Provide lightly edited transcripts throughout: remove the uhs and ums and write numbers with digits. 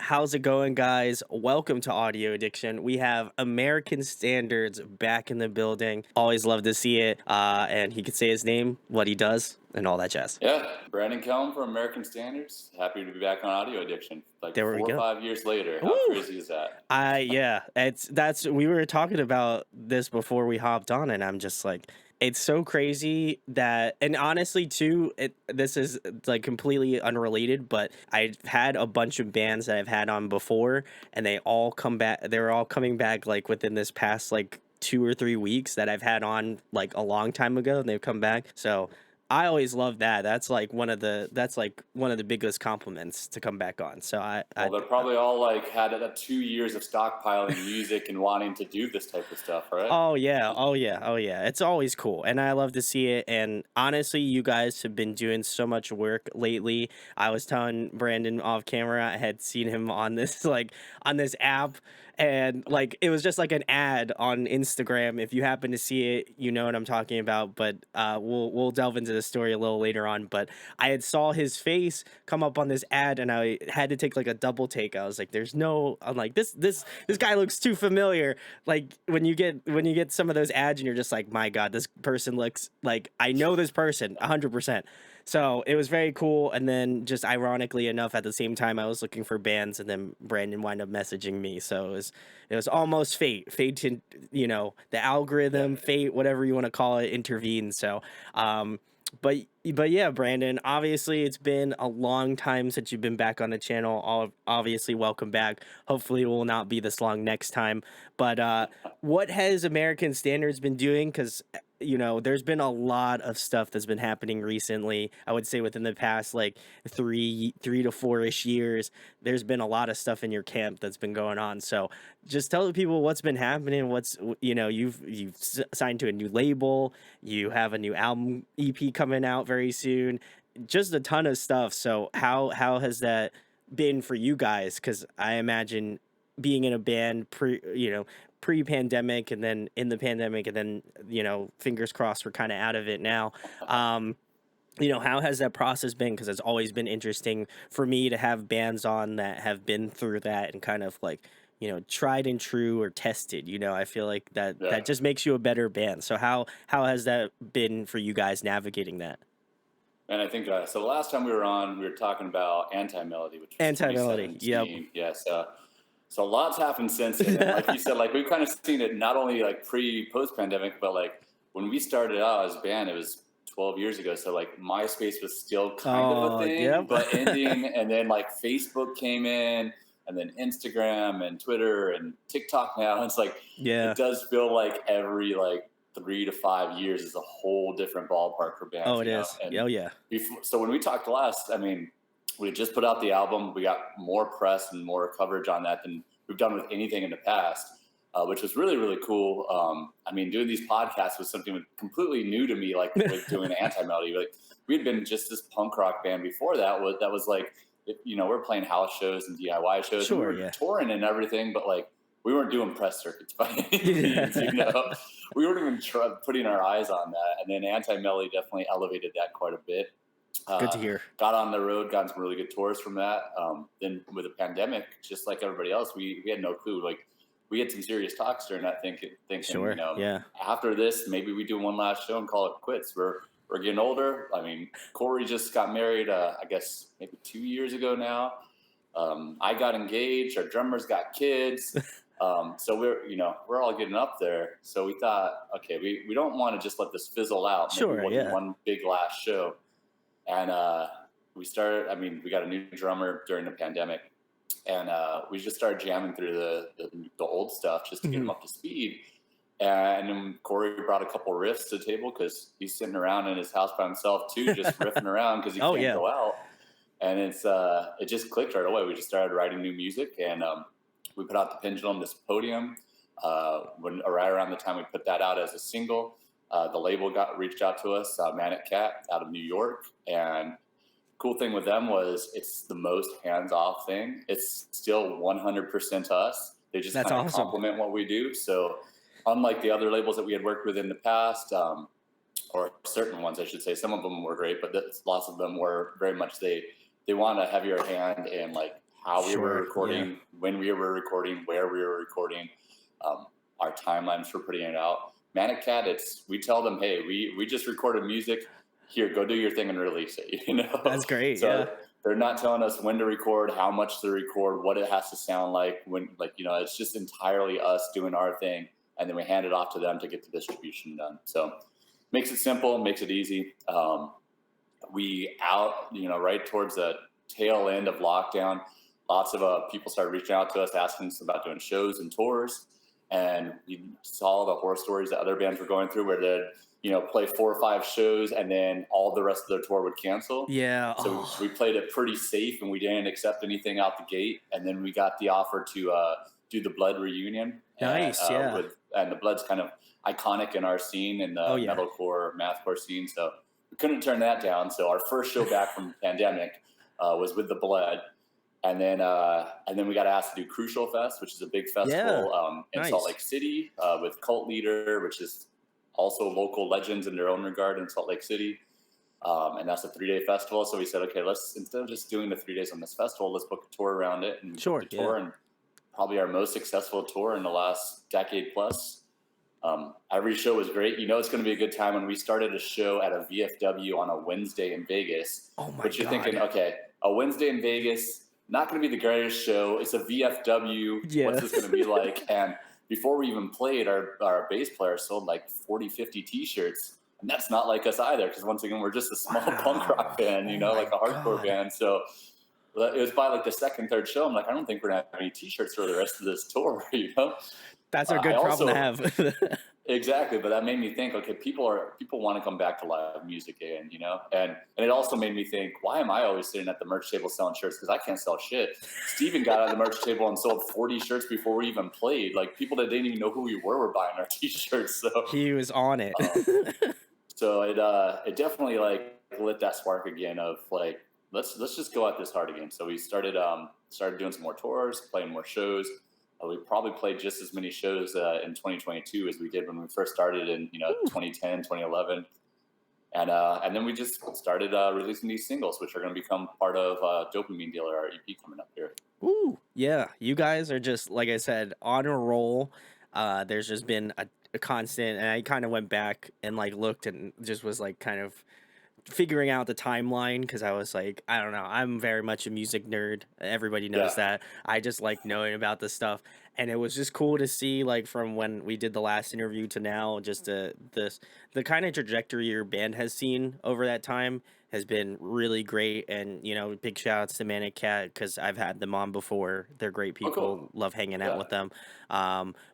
How's it going, guys? Welcome to Audio Addiction. We have American Standards back in the building. Always love to see it. And he could say his name, what he does, and all that jazz. Yeah, Brandon Kelm from American Standards. Happy to be back on Audio Addiction. Like There we 4 or go. 5 years later. How Woo! crazy is that? Yeah, that's we were talking about this before we hopped on, and I'm just like, it's so crazy that, and honestly too, this is like completely unrelated, but I've had a bunch of bands that I've had on before, and they all come back. They're all coming back like within this past like 2 or 3 weeks that I've had on like a long time ago, and they've come back. So I always love that. That's like one of the biggest compliments to come back on. So Well, they're probably all like had 2 years of stockpiling music and wanting to do this type of stuff, right? Oh yeah, oh yeah, oh yeah. It's always cool, and I love to see it. And honestly, you guys have been doing so much work lately. I was telling Brandon off camera, I had seen him on this like on this app, and like it was just like an ad on Instagram. If you happen to see it, you know what I'm talking about. But we'll delve into the story a little later on. But I had saw his face come up on this ad, and I had to take like a double take. I was like, "There's no," I'm like, this guy looks too familiar. Like when you get some of those ads and you're just like, my God, this person looks like I know this person 100%. So it was very cool. And then just ironically enough, at the same time, I was looking for bands, and then Brandon wound up messaging me. So it was almost fate to, the Yeah. algorithm, fate, whatever you want to call it, intervened. So but but yeah, Brandon, obviously it's been a long time since you've been back on the channel. Obviously, welcome back. Hopefully it will not be this long next time. But what has American Standards been doing? Because there's been a lot of stuff that's been happening recently. I would say within the past like three to 4-ish years, there's been a lot of stuff in your camp that's been going on. So just tell the people what's been happening. You've signed to a new label. You have a new album EP coming out very soon. Just a ton of stuff. So how has that been for you guys? Because I imagine being in a band pre-pandemic, and then in the pandemic, and then fingers crossed we're kind of out of it now. um how has that process been? Because it's always been interesting for me to have bands on that have been through that and kind of like tried and true or tested. I feel like that Yeah. just makes you a better band. So how has that been for you guys navigating that? And I think so. The last time we were on, we were talking about Anti Melody, which was Anti-melody, yep. 2017. Yes. So a lot's happened since then. And like you said, like we've kind of seen it not only like post pandemic, but like when we started out as a band, it was 12 years ago. So like MySpace was still kind of a Oh, thing, yep. but ending. And then like Facebook came in, and then Instagram and Twitter and TikTok now. It's like Yeah. it does feel like every like 3 to 5 years is a whole different ballpark for Oh, bands, it is. And Oh, yeah. before, so when we talked last, I mean, we just put out the album. We got more press and more coverage on that than we've done with anything in the past, which was really, really cool. I mean, doing these podcasts was something completely new to me, like with doing Anti-Melody. Like we had been just this punk rock band before that was like, we're playing house shows and DIY shows, and we Sure, were yeah. touring and everything, but like we weren't doing press circuits by any means, Yeah. we weren't even putting our eyes on that. And then Anti-Melody definitely elevated that quite a bit. Good Uh, to hear. got on the road, got some really good tours from that. Then with the pandemic, just like everybody else, we had no clue. Like we had some serious talks during that, thinking, Sure, yeah. after this, maybe we do one last show and call it quits. We're getting older. I mean, Corey just got married, I guess maybe 2 years ago now. I got engaged. Our drummers got kids. So we're all getting up there. So we thought, okay, we don't want to just let this fizzle out. Maybe Sure, we'll do yeah. one big last show. And we started. I mean, we got a new drummer during the pandemic, and we just started jamming through the old stuff just to get him Mhm. up to speed. And then Corey brought a couple riffs to the table because he's sitting around in his house by himself too, just riffing around because he Oh, can't yeah. go out. And it just clicked right away. We just started writing new music, and we put out the Pendulum, this podium. Right around the time we put that out as a single, the label reached out to us, Manic Cat out of New York, and cool thing with them was it's the most hands-off thing. It's still 100% us. They just That's kind of awesome. complement what we do. So unlike the other labels that we had worked with in the past, or certain ones, I should say, some of them were great, but lots of them were very much they want a heavier hand in like how we were Sure. Yeah. recording, when we were recording, where we were recording, um, our timelines for putting it out. Manic Cat, it's we tell them, hey, we just recorded music. Here, go do your thing and release it. You know, That's great. Yeah. so they're not telling us when to record, how much to record, what it has to sound like. When, like, it's just entirely us doing our thing, and then we hand it off to them to get the distribution done. So makes it simple, makes it easy. We out, right towards the tail end of lockdown, lots of people started reaching out to us, asking us about doing shows and tours. And we saw the horror stories that other bands were going through where they'd, play 4 or 5 shows and then all the rest of their tour would cancel. Yeah. So Oh, we played it pretty safe and we didn't accept anything out the gate. And then we got the offer to do the Blood reunion. And nice. Yeah. the Blood's kind of iconic in our scene, in Oh, the yeah. metalcore, mathcore scene. So we couldn't turn that down. So our first show back from the pandemic was with the Blood, and then we got asked to do Crucial Fest, which is a big Yeah. festival in Salt Nice. Lake City with Cult Leader, which is also local legends in their own regard in Salt Lake City. And that's a 3-day festival. So we said, okay, let's, instead of just doing the 3 days on this festival, let's book a tour around it. And we booked Sure. a Yeah. tour, and probably our most successful tour in the last decade plus. Every show was great. It's going to be a good time. When we started a show at a VFW on a Wednesday in Vegas, Oh my but you're thinking, God. okay, a Wednesday in Vegas, not going to be the greatest show. It's a VFW. What's Yeah. this going to be like? And before we even played, our bass player sold like 40, 50 t-shirts. And that's not like us either, because once again, we're just a small punk rock Wow. band, Oh like my a hardcore God. band. So it was by like the second, third show. I'm like, I don't think we're going to have any t-shirts for the rest of this tour, That's a I good problem to also have. Exactly, but that made me think. Okay, people want to come back to live music again, and it also made me think. Why am I always sitting at the merch table selling shirts? Because I can't sell shit. Steven got on the merch table and sold 40 shirts before we even played. Like, people that didn't even know who we were buying our t-shirts. So, He was on it. um, so it definitely like lit that spark again of like, let's just go at this hard again. So we started doing some more tours, playing more shows. We probably played just as many shows in 2022 as we did when we first started in 2010, 2011. And then we just started releasing these singles, which are going to become part of Dopamine Dealer, our EP coming up here. Ooh, yeah. You guys are just, like I said, on a roll. There's just been a constant, and I kind of went back and like looked and just was like kind of figuring out the timeline because I was like, I don't know, I'm very much a music nerd. Everybody knows Yeah. that. I just like knowing about this stuff, and it was just cool to see like from when we did the last interview to now, just the kind of trajectory your band has seen over that time has been really great. And big shout outs to Manic Cat because I've had them on before. They're great Oh, people. cool. Love hanging out Yeah. with them.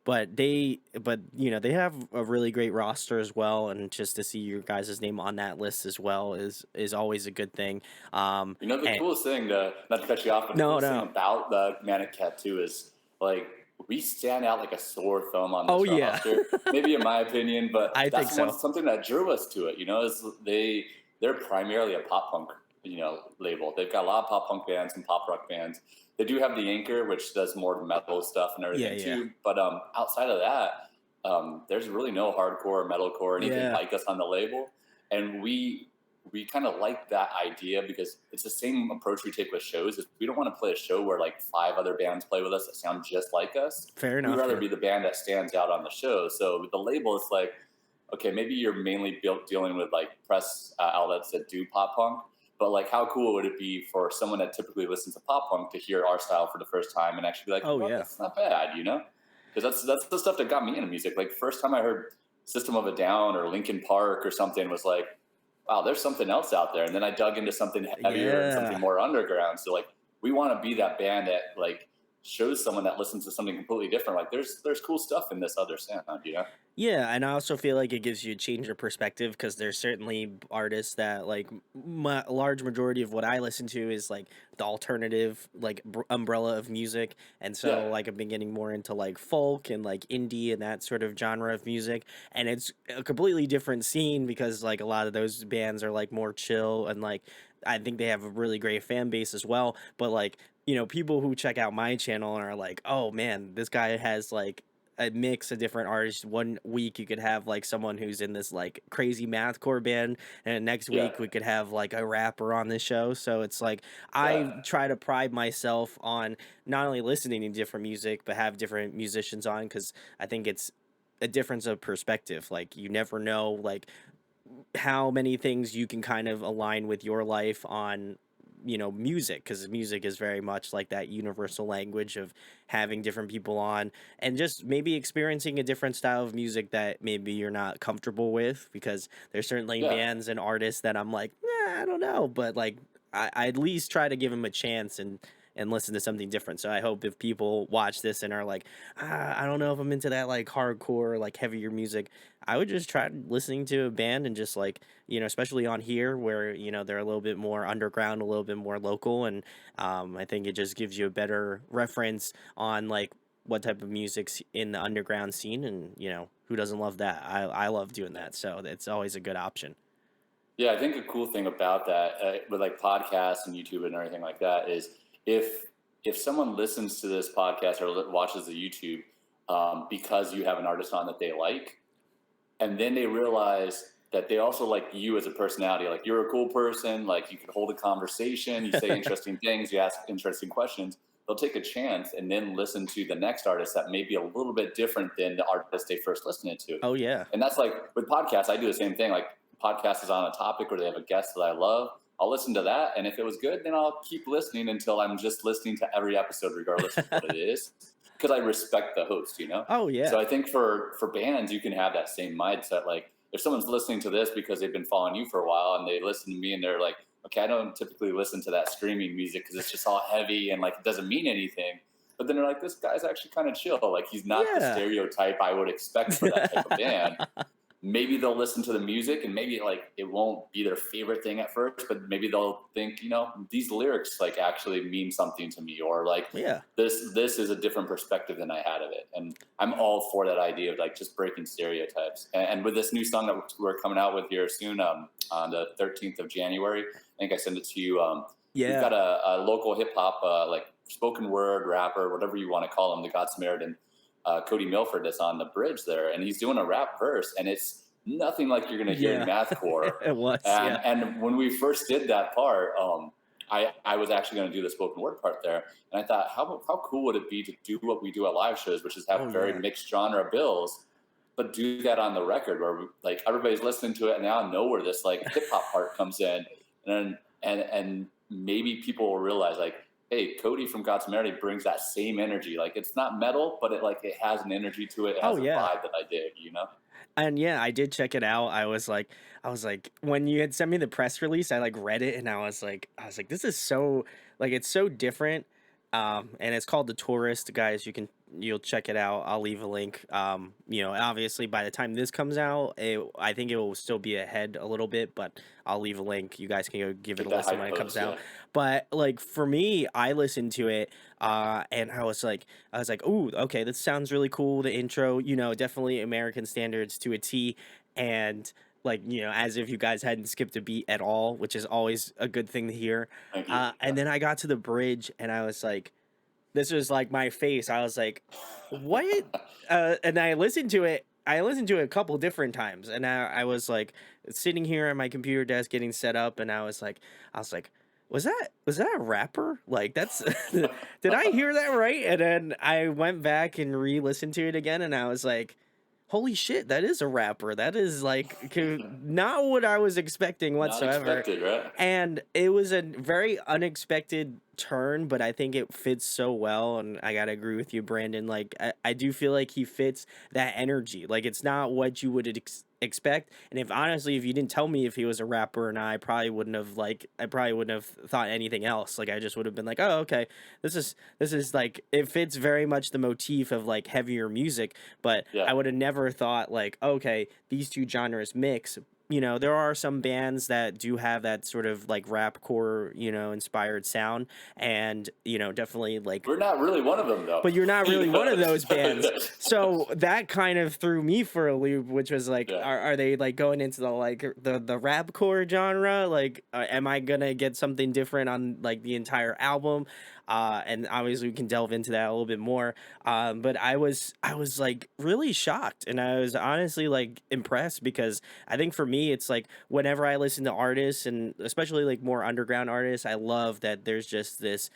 But they have a really great roster as well, and just to see your guys' name on that list as well is always a good thing. The And coolest thing, not to cut you off, but the no, coolest thing no, about the Manic Cat too is like we stand out like a sore thumb on oh this yeah, roster. Maybe in my opinion, but I think that's so. something that drew us to it. Is they're primarily a pop punk label. They've got a lot of pop punk bands and pop rock bands. They do have the Anchor, which does more metal stuff and Yeah, everything yeah, too. But outside of that, there's really no hardcore, metalcore, or anything yeah. like us on the label, and we kind of like that idea because it's the same approach we take with shows. Is we don't want to play a show where like 5 other bands play with us that sound just like us. Fair We'd enough. rather Yeah. be the band that stands out on the show. So with the label, it's like, okay, maybe you're mainly dealing with like press outlets that do pop punk, but like how cool would it be for someone that typically listens to pop punk to hear our style for the first time and actually be like, Oh yeah. that's not bad, Because that's the stuff that got me into music. Like first time I heard System of a Down or Linkin Park or something was like, wow, there's something else out there. And then I dug into something heavier and something Yeah. more underground. So like, we want to be that band that like shows someone that listens to something completely different. Like there's cool stuff in this other sound. Yeah, and I also feel like it gives you a change of perspective because there's certainly artists that like my large majority of what I listen to is like the alternative like umbrella of music, and Yeah. so like I've been getting more into like folk and like indie and that sort of genre of music, and it's a completely different scene because like a lot of those bands are like more chill and like I think they have a really great fan base as well, but like people who check out my channel and are like, oh man, this guy has like a mix of different artists. One week you could have like someone who's in this like crazy mathcore band, and next Yeah, week we could have like a rapper on the show. So it's like yeah, I try to pride myself on not only listening to different music but have different musicians on, because I think it's a difference of perspective. Like you never know like how many things you can kind of align with your life on, music, because music is very much like that universal language of having different people on, and just maybe experiencing a different style of music that maybe you're not comfortable with, because there's certainly yeah. bands and artists that I'm like, I don't know, but like I at least try to give them a chance and listen to something different. So I hope if people watch this and are like, I don't know if I'm into that like hardcore, like heavier music, I would just try listening to a band and just like, especially on here where, they're a little bit more underground, a little bit more local. And I think it just gives you a better reference on like what type of music's in the underground scene. And, who doesn't love that? I love doing that. So it's always a good option. Yeah, I think a cool thing about that with like podcasts and YouTube and everything like that is if if someone listens to this podcast or watches the YouTube because you have an artist on that they like, and then they realize that they also like you as a personality, like you're a cool person, like you can hold a conversation, you say interesting things, you ask interesting questions, they'll take a chance and then listen to the next artist that may be a little bit different than the artist they first listened to. Oh, yeah. And that's like with podcasts, I do the same thing. Like podcast is on a topic where they have a guest that I love, I'll listen to that, and if it was good, then I'll keep listening until I'm just listening to every episode regardless of what it is, because I respect the host, you know. Oh, So yeah. I think for bands, you can have that same mindset. Like if someone's listening to this because they've been following you for a while and they listen to me and they're like, okay, I don't typically listen to that screaming music because it's just all heavy and like it doesn't mean anything. But then they're like, this guy's actually kind of chill. Like he's not the Yeah. stereotype I would expect for that type of band. Maybe they'll listen to the music and maybe like it won't be their favorite thing at first, but maybe they'll think, these lyrics like actually mean something to me, or like Yeah. this is a different perspective than I had of it. And I'm all for that idea of like just breaking stereotypes. And with this new song that we're coming out with here soon, on the 13th of January, I think I sent it to you. We've Yeah. got a local hip hop, like spoken word rapper, whatever you want to call him, the God Samaritan, Cody Milford, that's on the bridge there, and he's doing a rap verse, and it's nothing like you're going to hear in Yeah. mathcore. It was. And Yeah. when we first did that part, I was actually going to do the spoken word part there, and I thought, how cool would it be to do what we do at live shows, which is have Oh, very yeah. mixed genre bills, but do that on the record where like everybody's listening to it, and now know where this like hip hop part comes in, and maybe people will realize like, hey, Cody from God's Samaritan brings that same energy. Like it's not metal, but it has an energy to it. It Oh, has a yeah. vibe that I dig. And yeah, I did check it out. I was like, when you had sent me the press release, I like read it and I was like, this is so like it's so different. And it's called The Tourist, guys. You'll check it out. I'll leave a link. Obviously by the time this comes out, I think it will still be ahead a little bit, but I'll leave a link. You guys can go give it Get a that listen when hype it comes post, out. yeah. But like for me, I listened to it, and I was like, ooh, okay, this sounds really cool. The intro, definitely American standards to a T, and like as if you guys hadn't skipped a beat at all, which is always a good thing to hear. Thank you. And then I got to the bridge, and I was like, this was like my face. I was like, what? And I listened to it. I listened to it a couple different times, and I was like sitting here at my computer desk getting set up, and I was like, was that a rapper? Like that's did I hear that right? And then I went back and re-listened to it again, and I was like, holy shit, that is a rapper. That is like not what I was expecting Not whatsoever. expected, right? And it was a very unexpected turn, but I think it fits so well. And I gotta agree with you, Brandon. Like I do feel like he fits that energy. Like it's not what you would expect. And if you didn't tell me if he was a rapper or not, I probably wouldn't have thought anything else. Like I just would have been like, oh, okay, this is like it fits very much the motif of like heavier music. But Yeah. I would have never thought like, okay, these two genres mix. There are some bands that do have that sort of like rap core, inspired sound, and definitely like, We're not really one of them though. but you're not really one of those bands. Yeah. So that kind of threw me for a loop, which was like, Yeah. are they like going into the rap core genre? Like, am I gonna get something different on like the entire album? and obviously we can delve into that a little bit more. But I was like really shocked, and I was honestly like impressed because I think for me it's like whenever I listen to artists, and especially like more underground artists, I love that there's just this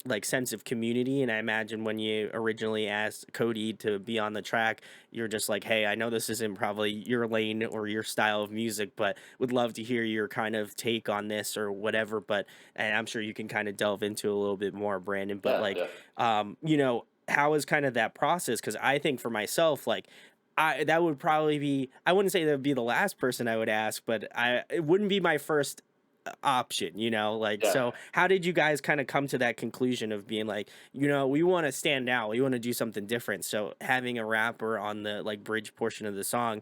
like sense of community. And I imagine when you originally asked Cody to be on the track, you're just like, hey, I know this isn't probably your lane or your style of music, but would love to hear your kind of take on this or whatever. But and I'm sure you can kind of delve into a little bit more, Brandon. But Yeah, like, yeah, how is kind of that process? Because I think for myself, like, that would probably be, I wouldn't say that would be the last person I would ask, but it wouldn't be my first option, like, yeah. so how did you guys kind of come to that conclusion of being like, we want to stand out, we want to do something different, so having a rapper on the like bridge portion of the song,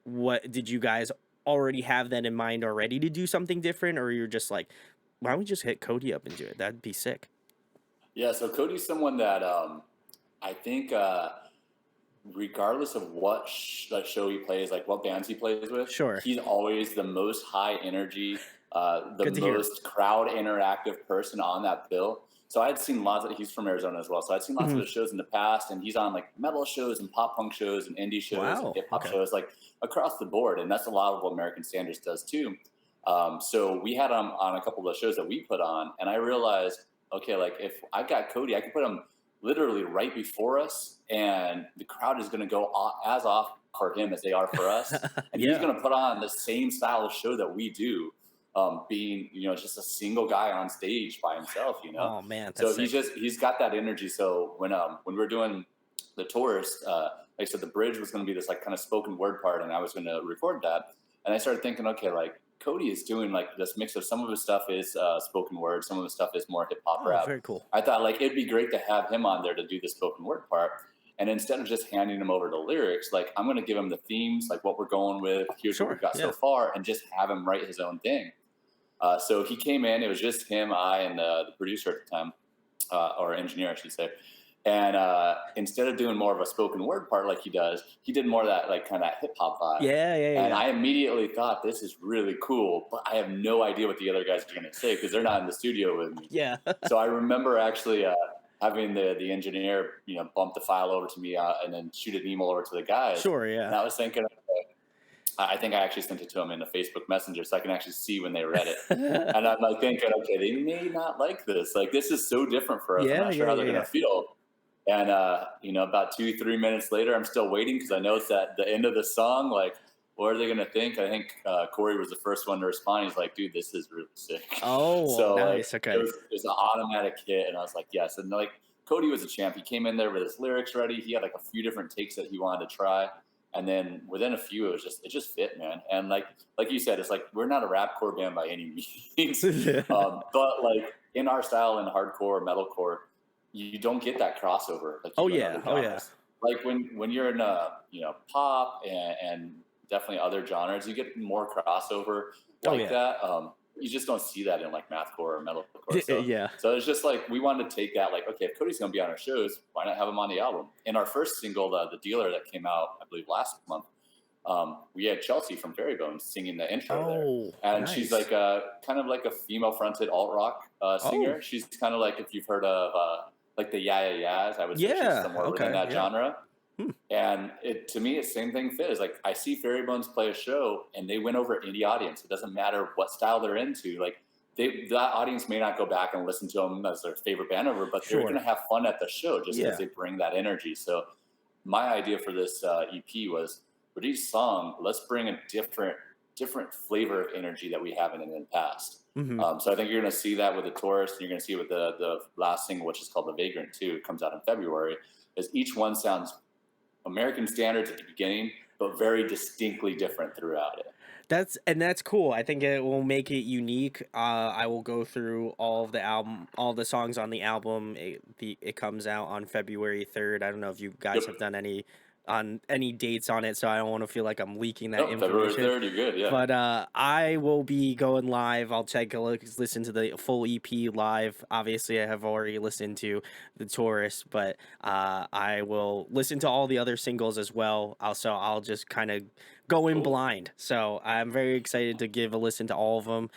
what did you guys already have that in mind already to do something different, or you're just like, why don't we just hit Cody up and do it, that'd be sick? Yeah, so Cody's someone that I think regardless of what like show he plays, like what bands he plays with, Sure. he's always the most high energy, the Good to hear. most crowd interactive person on that bill. So I'd seen lots of, he's from Arizona as well. So I'd seen lots of Mhm. his shows in the past, and he's on like metal shows and pop punk shows and indie shows and Wow, hip hop okay. shows, like across the board. And that's a lot of what American Standards does too. So we had him on a couple of shows that we put on, and I realized, okay, like if I've got Cody, I can put him literally right before us, and the crowd is going to go as off for him as they are for us, and he's Yeah. going to put on the same style of show that we do, being just a single guy on stage by himself. Oh man, that's So sick. he's got that energy. So when we're doing the tourist, like I said, the bridge was going to be this like kind of spoken word part, and I was going to record that, and I started thinking, okay, like Cody is doing like this mix of some of his stuff is spoken word, some of his stuff is more hip hop Oh, rap. very cool. I thought like it'd be great to have him on there to do the spoken word part. And instead of just handing him over the lyrics, like I'm going to give him the themes, like what we're going with, here's what Sure, we've got so yeah. far, and just have him write his own thing. So he came in, it was just him, I, and the producer at the time, or engineer, I should say. And instead of doing more of a spoken word part like he does, he did more of that like kind of hip hop vibe. Yeah, yeah, yeah, And yeah. I immediately thought this is really cool, but I have no idea what the other guys are going to say because they're not in the studio with me. Yeah. So I remember actually having the engineer, bump the file over to me and then shoot an email over to the guys. Sure, And yeah. I was thinking, I think I actually sent it to them in the Facebook Messenger so I can actually see when they read it. And I'm like thinking, okay, they may not like this. Like this is so different for us. I'm Yeah, not sure yeah, how yeah, they're going yeah. to feel. And about 2-3 minutes later, I'm still waiting because I know it's at the end of the song. Like, what are they going to think? I think Corey was the first one to respond. He's like, "Dude, this is really sick." Oh, So like, nice, okay. it was an automatic hit, and I was like, "Yes." And like, Cody was a champ. He came in there with his lyrics ready. He had like a few different takes that he wanted to try, and then within a few, it just fit, man. And like you said, it's like we're not a rapcore band by any means, but like in our style in hardcore metalcore, you don't get that crossover like you Oh, do in yeah, other oh, yeah. genres. Like when you're in pop and definitely other genres, you get more crossover Oh, like yeah. that. You just don't see that in like mathcore or metalcore. So Yeah. so it's just like we wanted to take that like, okay, if Cody's gonna be on our shows, why not have him on the album? In our first single, the dealer that came out, I believe last month, we had Chelsea from Fairy Bones singing the intro there. Oh, And she's nice. like a kind of like a female fronted alt rock Oh, singer. She's kind of like if you've heard of like the Yeah Yeah Yeahs, I would say she's yeah, somewhere within okay, that yeah. genre. Hmm. And it to me, it's same thing fits. Like I see Fairy Bones play a show and they win over any audience. It doesn't matter what style they're into. Like that audience may not go back and listen to them as their favorite band ever, but they're Sure. gonna have fun at the show just because Yeah. they bring that energy. So my idea for this EP was for each song, let's bring a different flavor of energy that we haven't in the past. Mhm. So I think you're going to see that with the Tourist. And you're going to see it with the last single, which is called The Vagrant too. It comes out in February. Is each one sounds American standards at the beginning, but very distinctly different throughout it. That's cool. I think it will make it unique. I will go through all the songs on the album. It comes out on February 3rd. I don't know if you guys Yep. have done any dates on it, so I don't want to feel like I'm leaking that Nope. February information. 3rd. You're good. Yeah. But I will be going live. I'll take a look, listen to the full EP live. Obviously, I have already listened to The Tourist, but I will listen to all the other singles as well. Also, I'll just kind of going Cool. blind. So I'm very excited to give a listen to all of them.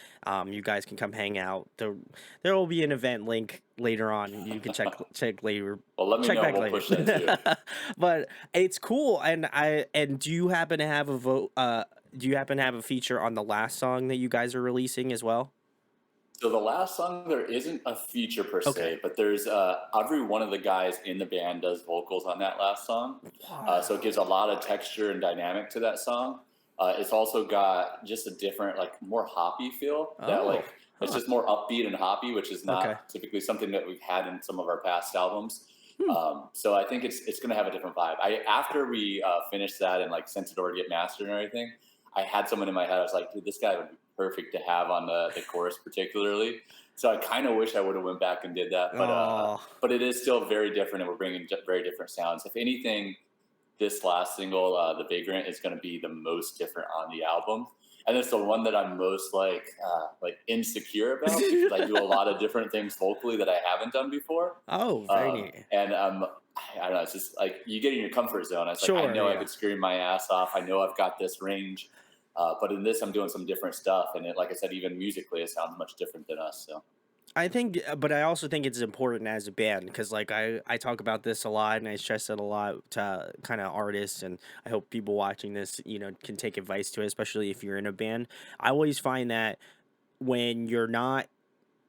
You guys can come hang out. There will be an event link later on. You can check later. Well, let me Check know. back We'll later. push that too. But it's cool, and do you happen to have a vote? Do you happen to have a feature on the last song that you guys are releasing as well? So the last song, there isn't a feature per Okay. se, but there's every one of the guys in the band does vocals on that last song. So it gives a Wow. lot of texture and dynamic to that song. It's also got just a different, like more hoppy feel that Oh, like it's huh. just more upbeat and hoppy, which is Okay. not typically something that we've had in some of our past albums. Hmm. So I think it's going to have a different vibe. I after we finished that and like sent it over to get mastered and everything, I had someone in my head. I was like, dude, this guy would be perfect to have on the chorus, particularly. So I kind of wish I would have went back and did that, Oh. but it is still very different, and we're bringing very different sounds. If anything, this last single, "The Vagrant," is going to be the most different on the album, and it's the one that I'm most like insecure about because I do a lot of different things vocally that I haven't done before, Oh, very neat. and I don't know. It's just like you get in your comfort zone. It's like I Sure, know I yeah. could scream my ass off. I know I've got this range, but in this, I'm doing some different stuff, and like I said, even musically, it sounds much different than us. So I think, but I also think it's important as a band because, like, I talk about this a lot and I stress it a lot to kind of artists, and I hope people watching this, can take advice to it, especially if you're in a band. I always find that when you're not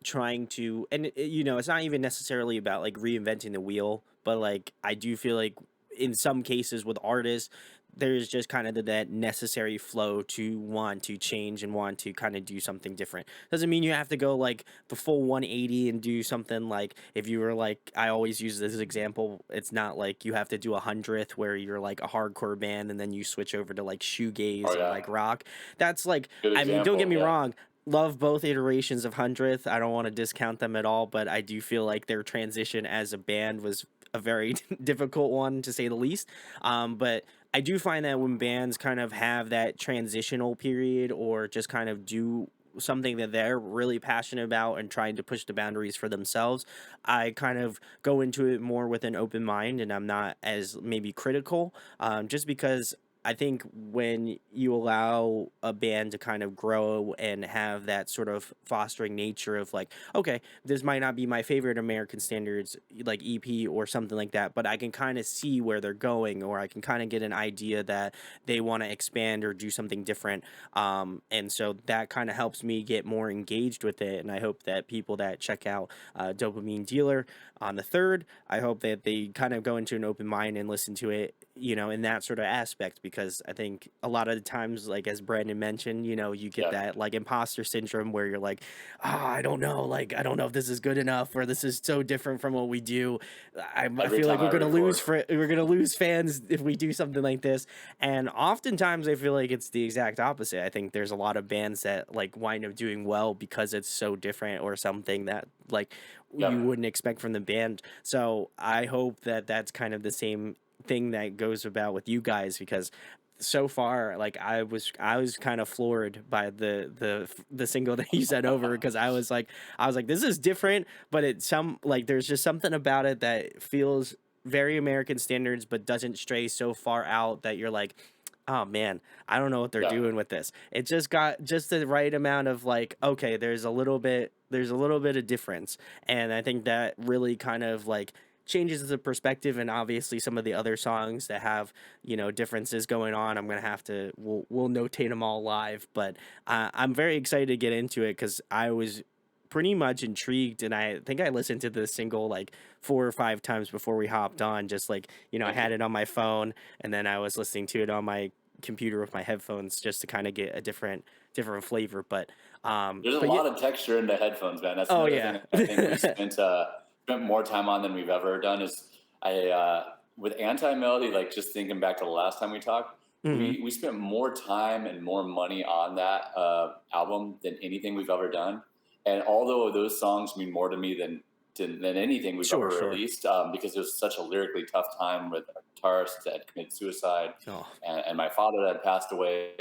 trying to, and it's not even necessarily about like reinventing the wheel, but like I do feel like in some cases with artists there's just kind of that necessary flow to want to change and want to kind of do something different. Doesn't mean you have to go like the full 180 and do something like, if you were like, I always use this example, it's not like you have to do 100th where you're like a hardcore band and then you switch over to like oh shoegaze or yeah, like rock. That's like, good I mean, don't get example. me Yeah, wrong, love both iterations of 100th. I don't want to discount them at all, but I do feel like their transition as a band was a very difficult one to say the least. But I do find that when bands kind of have that transitional period or just kind of do something that they're really passionate about and trying to push the boundaries for themselves, I kind of go into it more with an open mind and I'm not as maybe critical, just because I think when you allow a band to kind of grow and have that sort of fostering nature of like, okay, this might not be my favorite American Standards like EP or something like that, but I can kind of see where they're going, or I can kind of get an idea that they want to expand or do something different. And so that kind of helps me get more engaged with it. And I hope that people that check out Dopamine Dealer on the third, I hope that they kind of go into an open mind and listen to it, in that sort of aspect, because I think a lot of the times, like as Brandon mentioned, you get yeah. that like imposter syndrome where you're like, I don't know, like I don't know if this is good enough or this is so different from what we do. I Every feel like time I record, we're gonna lose fans if we do something like this. And oftentimes I feel like it's the exact opposite. I think there's a lot of bands that like wind up doing well because it's so different or something that like you yep. wouldn't expect from the band. So I hope that that's kind of the same thing that goes about with you guys, because so far like I was kind of floored by the single that you sent over, because I was like this is different, but it's some like there's just something about it that feels very American Standards but doesn't stray so far out that you're like, oh man, I don't know what they're Yeah, doing with this. It just got just the right amount of like, okay, there's a little bit of difference. And I think that really kind of like changes the perspective. And obviously some of the other songs that have, differences going on, I'm gonna have to we'll notate them all live. But I'm very excited to get into it because I was pretty much intrigued, and I think I listened to the single like 4 or 5 times before we hopped on. Just like, I thank you. had it on my phone and then I was listening to it on my computer with my headphones just to kind of get a different flavor. But There's a but yeah. lot of texture in the headphones, man. That's Oh another yeah. thing I think we spent more time on than we've ever done. Is I with anti melody, like just thinking back to the last time we talked, Hmm. we spent more time and more money on that album than anything we've ever done. And although those songs mean more to me than anything we've Sure, ever sure. released, because it was such a lyrically tough time with our guitarist that had committed suicide, Oh, and my father that had passed away.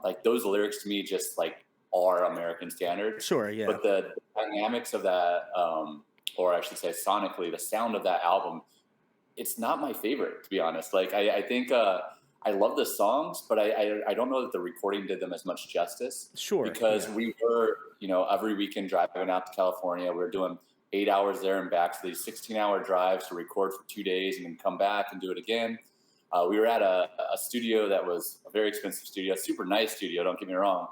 Like those lyrics to me just like are American standards. sure, yeah. But the dynamics of that, or I should say, sonically, the sound of that album, it's not my favorite to be honest. Like I think I love the songs, but I don't know that the recording did them as much justice Sure. because Yeah. we were, every weekend driving out to California. We were doing 8 hours there and back. So these 16-hour drives to record for 2 days and then come back and do it again. We were at a studio that was a very expensive studio, super nice studio, don't get me wrong.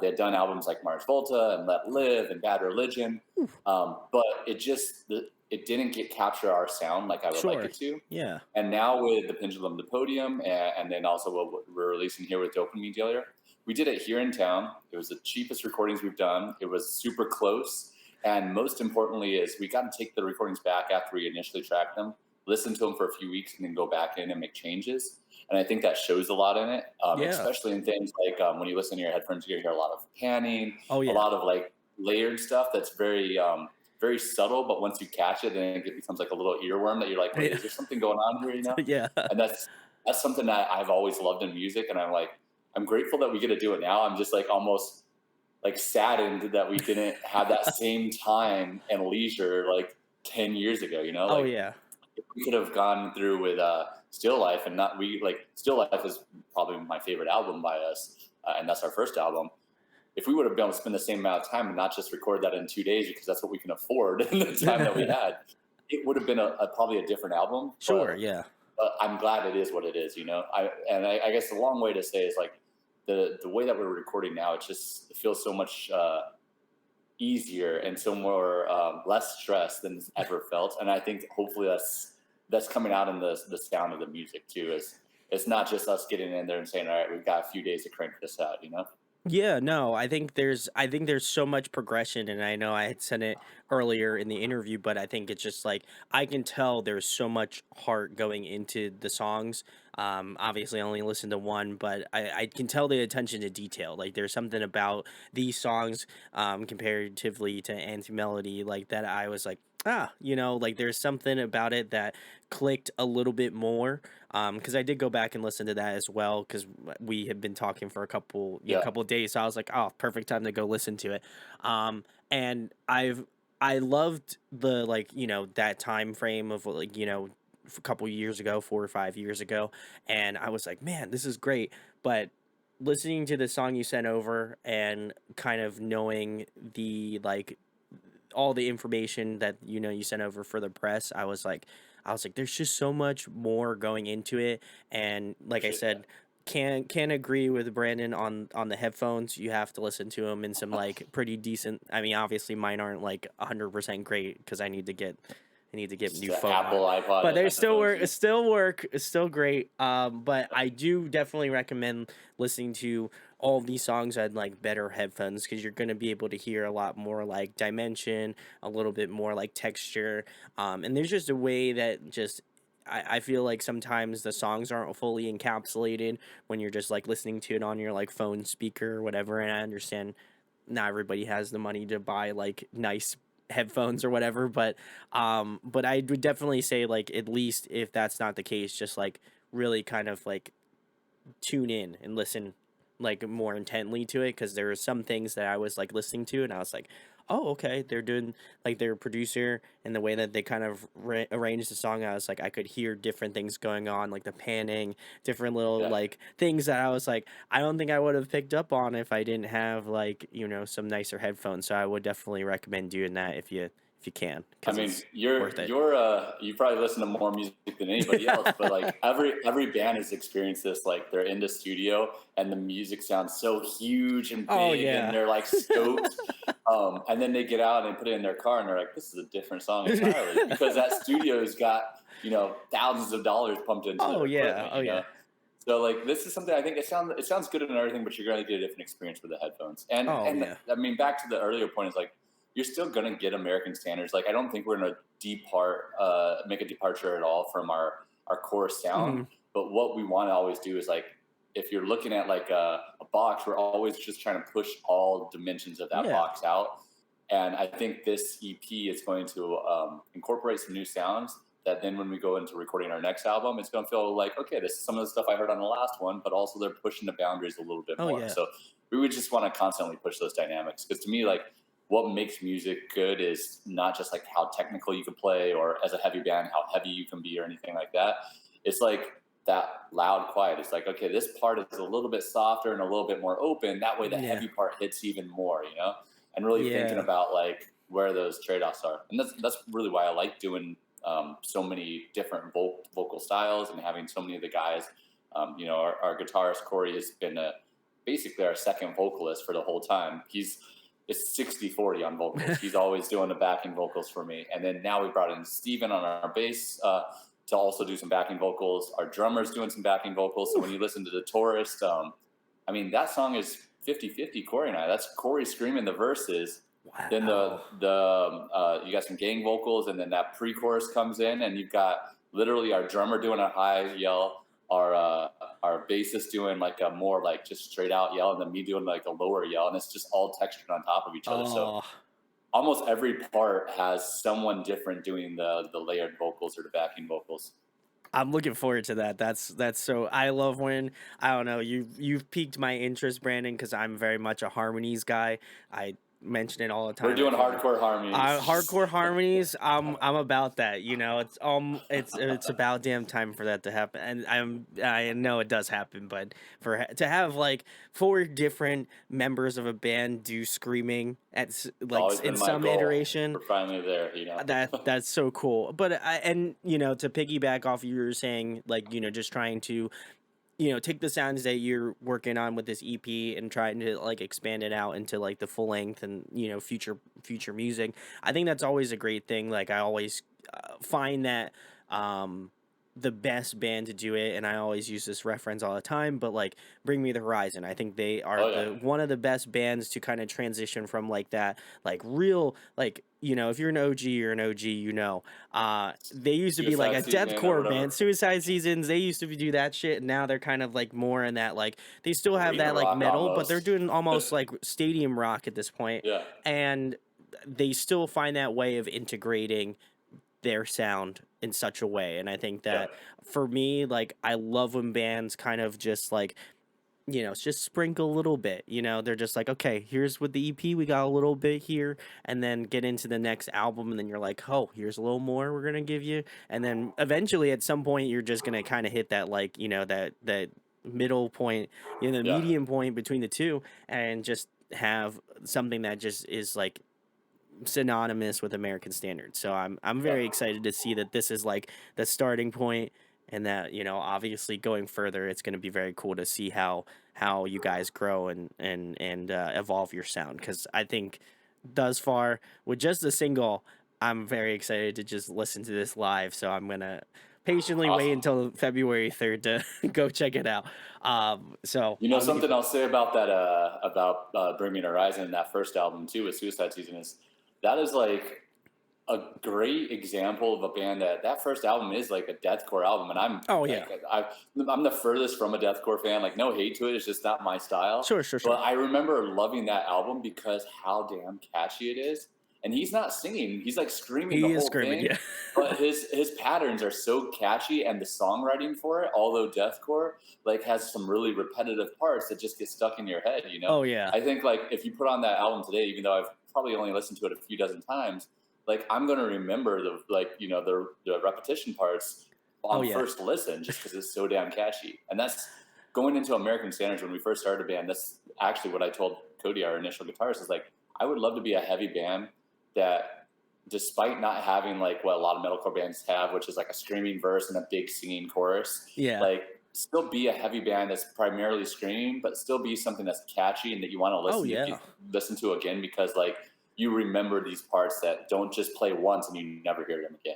They had done albums like Mars Volta and Let Live and Bad Religion, Oof. but it didn't get capture our sound like I would like Sure. it to. Yeah. And now with the Pendulum, the Podium, and then also what we're releasing here with Dopamine Dealer, we did it here in town. It was the cheapest recordings we've done. It was super close. And most importantly is we got to take the recordings back after we initially tracked them, listen to them for a few weeks, and then go back in and make changes. And I think that shows a lot in it, Yeah. especially in things like when you listen to your headphones, you hear a lot of panning, Oh a yeah. lot of like layered stuff that's very subtle, but once you catch it, then it becomes like a little earworm that you're like, wait, Yeah. is there something going on here? Yeah. And that's something that I've always loved in music, and I'm grateful that we get to do it now. I'm just like almost like saddened that we didn't have that same time and leisure like 10 years ago. Oh Like yeah. if we could have gone through with Still Life, and not we like Still Life is probably my favorite album by us, and that's our first album. If we would have been able to spend the same amount of time and not just record that in 2 days because that's what we can afford in the time that we had, it would have been probably a different album. Sure. Yeah. But I'm glad it is what it is. I guess the long way to say is like the way that we're recording now. It feels so much easier and so more less stress than it's ever felt. And I think hopefully that's coming out in the sound of the music too. Is it's not just us getting in there and saying, all right, we've got a few days to crank this out. Yeah, no, I think there's so much progression, and I know I had said it earlier in the interview, but I think it's just like I can tell there's so much heart going into the songs. Obviously I only listened to one, but I can tell the attention to detail. Like there's something about these songs, comparatively to Anti Melody, like that I was like, like there's something about it that clicked a little bit more. Because I did go back and listen to that as well, because we had been talking for a Yeah, couple of days, so I was like, oh, perfect time to go listen to it. And I loved the, like, that time frame of, like, a couple years ago, 4 or 5 years ago, and I was like, man, this is great. But listening to the song you sent over and kind of knowing the, like, all the information that you sent over for the press, I was like, there's just so much more going into it, and like I appreciate said, can agree with Brandon on the headphones. You have to listen to them in some that. like pretty decent. I mean, obviously mine aren't like 100% great because I need to get Just new the phone Apple on, but iPod they still headphones. work. It still work. It's still great. But I do definitely recommend listening to all of these songs on like better headphones because you're gonna be able to hear a lot more like dimension, a little bit more like texture. And there's just a way that just. I feel like sometimes the songs aren't fully encapsulated when you're just like listening to it on your like phone speaker or whatever. And I understand not everybody has the money to buy like nice headphones or whatever, but I would definitely say, like, at least if that's not the case, just like really kind of like tune in and listen like more intently to it, because there were some things that I was like listening to and I was like, oh, okay, they're doing like their producer and the way that they kind of arranged the song. I was like, I could hear different things going on, like the panning, different little Yeah. like things that I was like, I don't think I would have picked up on if I didn't have like some nicer headphones. So I would definitely recommend doing that if you can, I because mean, it's worth it. you probably listen to more music than anybody else, but like every band has experienced this. Like they're in the studio and the music sounds so huge and Oh big, and yeah. they're like stoked. And then they get out and put it in their car, and they're like, "This is a different song entirely," because that studio's got thousands of dollars pumped into Oh their yeah. equipment. Oh yeah. So like this is something I think it sounds good and everything, but you're going to get a different experience with the headphones. And Oh and yeah. I mean, back to the earlier point is like you're still going to get American standards. Like I don't think we're going to make a departure at all from our core sound. Mhm. But what we want to always do is like if you're looking at like a box, we're always just trying to push all dimensions of that Yeah. box out. And I think this EP is going to incorporate some new sounds that then when we go into recording our next album, it's going to feel like, okay, this is some of the stuff I heard on the last one, but also they're pushing the boundaries a little bit Oh more. yeah. So we would just want to constantly push those dynamics. Because to me, like what makes music good is not just like how technical you can play or as a heavy band, how heavy you can be or anything like that. It's like that loud quiet. It's like, okay, this part is a little bit softer and a little bit more open. That way, the Yeah. heavy part hits even more, you know. And really thinking Yeah. about like where those trade offs are, and that's really why I like doing so many different vocal styles and having so many of the guys. You know, our guitarist Corey has been basically our second vocalist for the whole time. It's 60-40 on vocals. He's always doing the backing vocals for me. And then now we brought in Steven on our bass to also do some backing vocals. Our drummer's doing some backing vocals. So when you listen to The Tourist, I mean, that song is 50-50, Corey and I. That's Corey screaming the verses. Then Wow. you got some gang vocals, and then that pre-chorus comes in, and you've got literally our drummer doing a high yell, our bassist doing like a more like just straight out yell, and then me doing like a lower yell, and it's just all textured on top of each other. So Oh, almost every part has someone different doing the layered vocals or the backing vocals. I'm looking forward to that. That's so I love when I don't know, you've piqued my interest, Brandon, because I'm very much a harmonies guy. I mention it all the We're time. I doing feel like hardcore harmonies. hardcore harmonies. I'm about that. You know, it's about damn time for that to happen, and I know it does happen, but to have like four different members of a band do screaming It's like always in been my some goal. iteration, We're finally there, you know. that's so cool. But and you know, to piggyback off you were saying, like, you know, just trying to, you know, take the sounds that you're working on with this EP and trying to like expand it out into like the full length and, you know, future music. I think that's always a great thing. Like I always find that um the best band to do it, and I always use this reference all the time, but like Bring Me the Horizon, I think they are Oh yeah, the one of the best bands to kind of transition from like that, like real, like, you know, if you're an OG, you're an OG, you know. They used to be like Suicide a Season or deathcore band, whatever. Suicide Seasons, they used to do that shit, and now they're kind of like more in that, like they still have Arena that like rock metal, but they're almost. doing almost like stadium rock at this point. Yeah, And they still find that way of integrating their sound in such a way. And I think yeah, that for me, like I love when bands kind of just like, you know, just sprinkle a little bit. You know, they're just like, okay, here's with the EP, we got a little bit here, and then get into the next album, and then you're like, oh, here's a little more we're gonna give you, and then eventually at some point you're just gonna kind of hit that, like, you know, that middle point, you know, the yeah, medium point between the two, and just have something that just is like synonymous with American standards. So I'm yeah. very excited to see that this is like the starting point, and that, you know, obviously going further, it's going to be very cool to see how you guys grow and evolve your sound, because I think thus far with just the single, I'm very excited to just listen to this live. So I'm gonna patiently wait Awesome. until February 3rd to go check it out. So You know I'm something looking. I'll say about that Bring Me the Horizon, that first album too with Suicide Season, is that is like a great example of a band that first album is like a deathcore album, and I'm Oh yeah, like I'm the furthest from a deathcore fan. Like no hate to it, it's just not my style. sure, sure, But sure. I remember loving that album because how damn catchy it is. And he's not singing; he's like screaming the He is whole screaming, thing. yeah. But his patterns are so catchy, and the songwriting for it, although deathcore, like has some really repetitive parts that just get stuck in your head. You know, Oh yeah. I think like if you put on that album today, even though I've probably only listened to it a few dozen times, like I'm gonna remember the like you know the repetition parts Oh on yeah. first listen just because it's so damn catchy. And that's going into American Standards when we first started a band. That's actually what I told Cody, our initial guitarist, is like I would love to be a heavy band that, despite not having like what a lot of metalcore bands have, which is like a screaming verse and a big singing chorus, Yeah. like still be a heavy band that's primarily screaming, but still be something that's catchy and that you want to Oh yeah. listen to again because like you remember these parts that don't just play once and you never hear them again.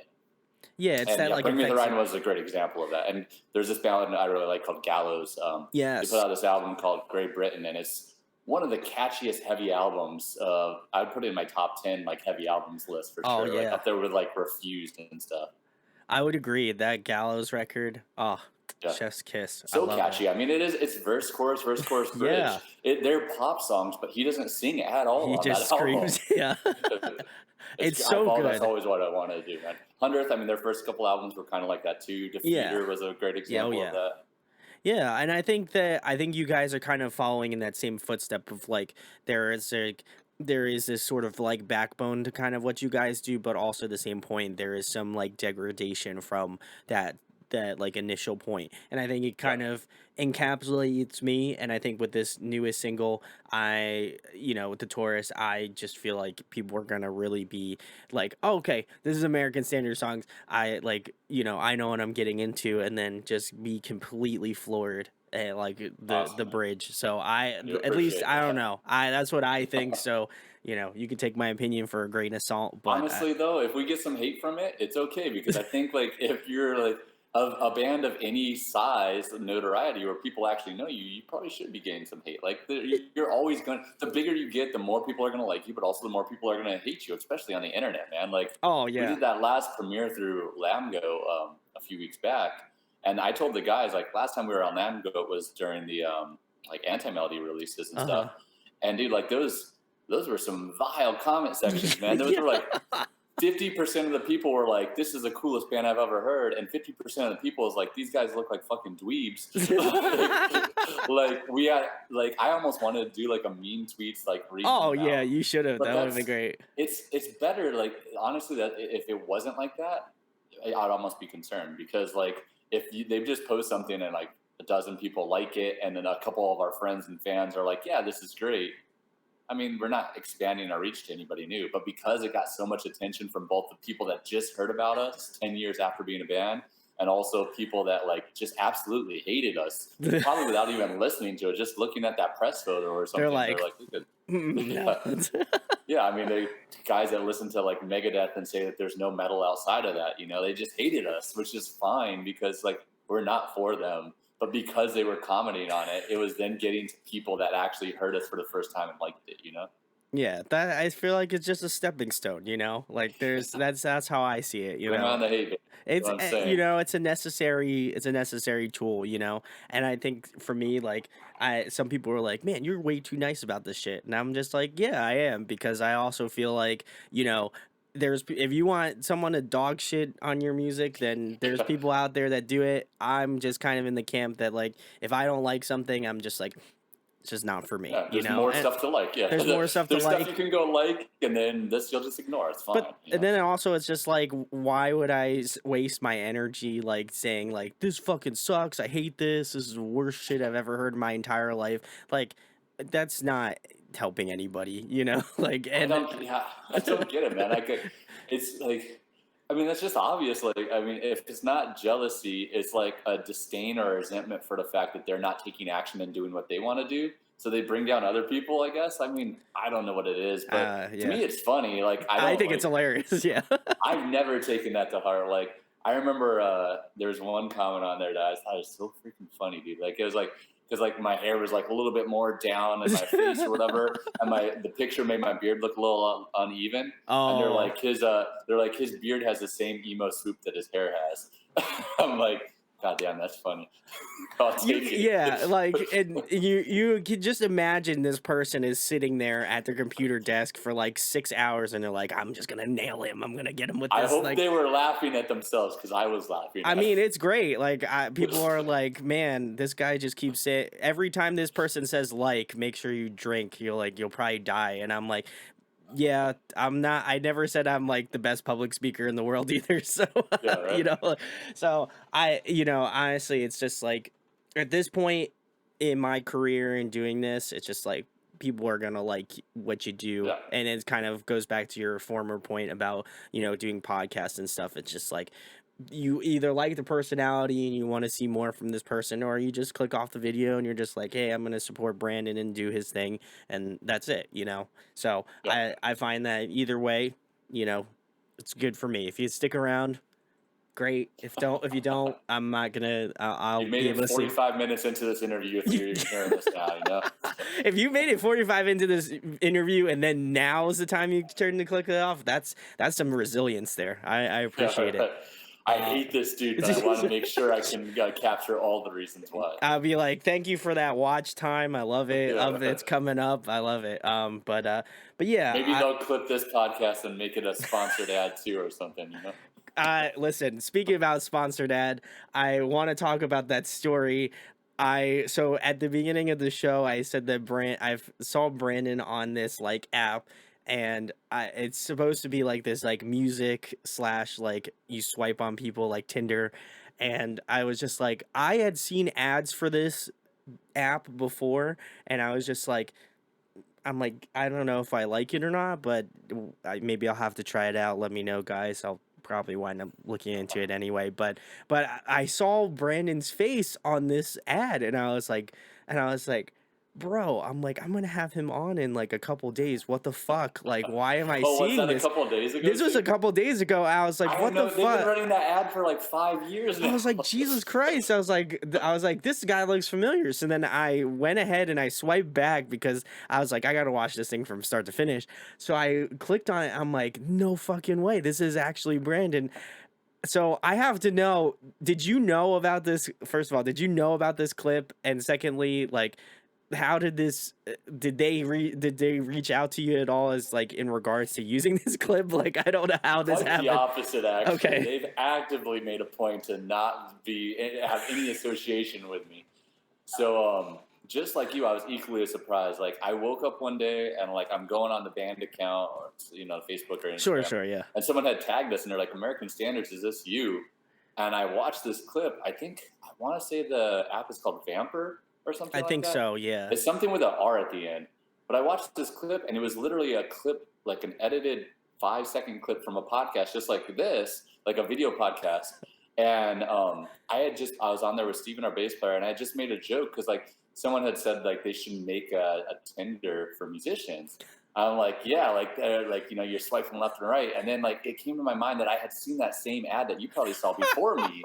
Yeah, it's And that yeah, like Bring Me the affects you. Horizon was a great example of that. And there's this ballad I really like called Gallows. They put Yes. out this album called Great Britain, and it's one of the catchiest heavy albums. I'd put it in my top 10 like heavy albums list for Oh sure, like yeah. up there with like Refused and stuff. I would agree. That Gallows record, oh, Yeah, chef's kiss. I so love that. catchy. I mean, it's verse, chorus, Yeah. bridge. They're pop songs, but he doesn't sing at all He on just that album. screams. Yeah. It's It's I so follow. That's good. always what I want to do, man. 100th. I mean, their first couple albums were kind of like that too. Yeah. Defeater was a great Yeah, oh example of yeah. that. Yeah, and I think you guys are kind of following in that same footstep of like there is this sort of like backbone to kind of what you guys do, but also at the same point there is some like degradation from that that like initial point, and I think it Yeah. kind of encapsulates me. And I think with this newest single, with the Taurus, I just feel like people are gonna really be like, oh, okay, this is American Standard songs. I like, I know what I'm getting into, and then just be completely floored at like the Awesome, man. bridge. So I do at least appreciate I don't that. know. That's what I think. So you can take my opinion for a grain of salt, but Honestly, though, if we get some hate from it, it's okay because I think like if you're like a band of any size, notoriety, or people actually know you, you probably should be getting some hate. Like you're always going. The bigger you get, the more people are going to like you, but also the more people are going to hate you, especially on the internet, man. Like oh we yeah, did that last premiere through Lamgo a few weeks back, and I told the guys like last time we were on Lamgo it was during the like anti melody releases and uh stuff, huh, and dude, like those were some vile comment sections, man. Those yeah. were like 50% of the people were like, "This is the coolest band I've ever heard," and 50% of the people is like, "These guys look like fucking dweebs." like we had, like I almost wanted to do like a mean tweets, like reading Oh them yeah, out. you should have. But That would have been great. it's better. Like honestly, that if it wasn't like that, I'd almost be concerned because like if they just post something and like a dozen people like it, and then a couple of our friends and fans are like, "Yeah, this is great." I mean, we're not expanding our reach to anybody new, but because it got so much attention from both the people that just heard about us 10 years after being a band and also people that like just absolutely hated us, probably without even listening to it, just looking at that press photo or They're something, they're like, like, look at, no. yeah. Yeah, I mean, they guys that listen to like Megadeth and say that there's no metal outside of that, they just hated us, which is fine because like we're not for them. But because they were commenting on it, it was then getting to people that actually heard us for the first time and liked it. Yeah, that I feel like it's just a stepping stone, Like that's how I see it, Bring on the hate, baby. That's It's what I'm saying. it's a necessary tool, And I think for me, like some people were like, "Man, you're way too nice about this shit," and I'm just like, "Yeah, I am," because I also feel like if you want someone to dog shit on your music, then there's people out there that do it. I'm just kind of in the camp that like if I don't like something, I'm just like it's just not for me, Yeah, there's more And stuff to like. Yeah, there's more stuff to there's stuff you like. can go like, and then this you'll just ignore. It's But fine. and then also it's just like, why would I waste my energy like saying like this fucking sucks? I hate this. This is the worst shit I've ever heard in my entire life. Like that's not helping anybody, Like I and don't. Yeah, I don't get it, man. It's like, I mean, that's just obvious. Like, I mean, if it's not jealousy, it's like a disdain or resentment for the fact that they're not taking action and doing what they want to do. So they bring down other people, I guess. I mean, I don't know what it is, but to yeah, me, it's funny. Like, I I don't think it's like. hilarious. Yeah. I've never taken that to heart. Like I remember there's one comment on there that I thought was so freaking funny, dude. Like it was like because like my hair was like a little bit more down in my face or whatever, and the picture made my beard look a little uneven. And Oh, they're like his beard has the same emo swoop that his hair has. I'm like, God damn, that's funny. I'll take yeah, it. like, and you can just imagine this person is sitting there at their computer desk for like 6 hours, and they're like, "I'm just gonna nail him. I'm gonna get him with I this." hope Like, they were laughing at themselves because I was laughing I at mean, it's great. Like, people are it. like, "Man, this guy just keeps saying every time this person says like, make sure you drink. You'll probably die." And I'm like, yeah, I'm not. I never said I'm like the best public speaker in the world either. So, Yeah, right. so honestly, it's just like at this point in my career and doing this, it's just like people are gonna like what you do, Yeah. and it kind of goes back to your former point about doing podcasts and stuff. It's just like you either like the personality and you want to see more from this person, or you just click off the video and you're just like, hey, I'm going to support Brandon and do his thing, and that's it. So Yeah. I find that either way, you know it's good for me. If you stick around, great. If you don't, I'm not gonna I'll You made be it able to see. 45 minutes into this interview if you're even hearing this now. If you made it 45 into this interview and then now is the time you turn to click it off, that's some resilience there. I Yeah, appreciate it. right. I hate this dude, but I want to make sure I can capture all the reasons why. I'll be like, thank you for that watch time. I love it. Yeah. It's coming up. I love it. But yeah, Maybe they'll clip this podcast and make it a sponsored ad too or something. listen, speaking about sponsored ad, I want to talk about that story. So at the beginning of the show, I said that I saw Brandon on this like app, and it's supposed to be like this like music slash like you swipe on people like Tinder, and I was just like, I had seen ads for this app before, and I was just like, I'm like, I don't know if I like it or not, but maybe I'll have to try it out. Let me know, guys. I'll probably wind up looking into it anyway. But I saw Brandon's face on this ad, and I was like, bro, I'm like, I'm gonna have him on in like a couple days. What the fuck? Like, why am I Oh, was seeing that a this? couple of days ago This was a too? couple days ago. I was like, I didn't what the know they've been fuck? running that ad for like 5 years I now. was like, Jesus Christ. I was like, this guy looks familiar. So then I went ahead and I swiped back because I was like, I gotta watch this thing from start to finish. So I clicked on it. I'm like, no fucking way. This is actually Brandon. So I have to know, did you know about this? First of all, did you know about this clip? And secondly, like, how did this did they reach out to you at all as like in regards to using this clip? Like, I don't know how this Quite the happened. opposite, actually. Okay. They've actively made a point to not have any association with me. So, just like you, I was equally as surprised. Like, I woke up one day and like I'm going on the band account, or Facebook or Sure, Instagram, sure, yeah. and someone had tagged us, and they're like, "American Standards, is this you?" And I watched this clip. I want to say the app is called Vamper or something I like think that. so, yeah. It's something with an R at the end. But I watched this clip, and it was literally a clip, like an edited 5-second clip from a podcast, just like this, like a video podcast. And I was on there with Steven, our bass player, and I had just made a joke because like someone had said like they should make a Tinder for musicians. I'm like, yeah, you're swiping left and right, and then like it came to my mind that I had seen that same ad that you probably saw before me,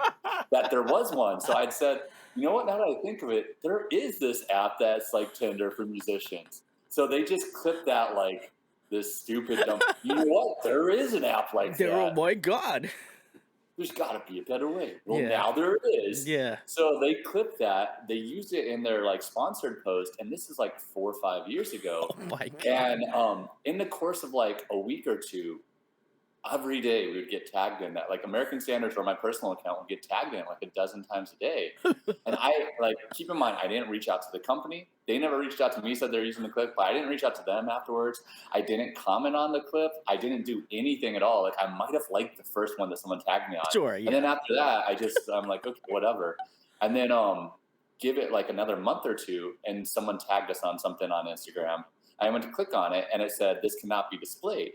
that there was one. So I'd said, you know what? Now that I think of it, there is this app that's like Tinder for musicians. So they just clipped that like this stupid dumb. You know what? There is an app like Oh that. my god. There's got to be a better way. Well, Yeah. now there is. Yeah. So they clipped that. They used it in their like sponsored post, and this is like 4 or 5 years ago. Oh my god. And in the course of like a week or two, every day we would get tagged in that. Like American Standards or my personal account would get tagged in like a dozen times a day. And I like keep in mind I didn't reach out to the company. They never reached out to me, said they're using the clip, but I didn't reach out to them afterwards. I didn't comment on the clip. I didn't do anything at all. Like I might have liked the first one that someone tagged me on. Sure, And then yeah. after that, I'm like, okay, whatever. And then give it like another month or two, and someone tagged us on something on Instagram. I went to click on it, and it said this cannot be displayed.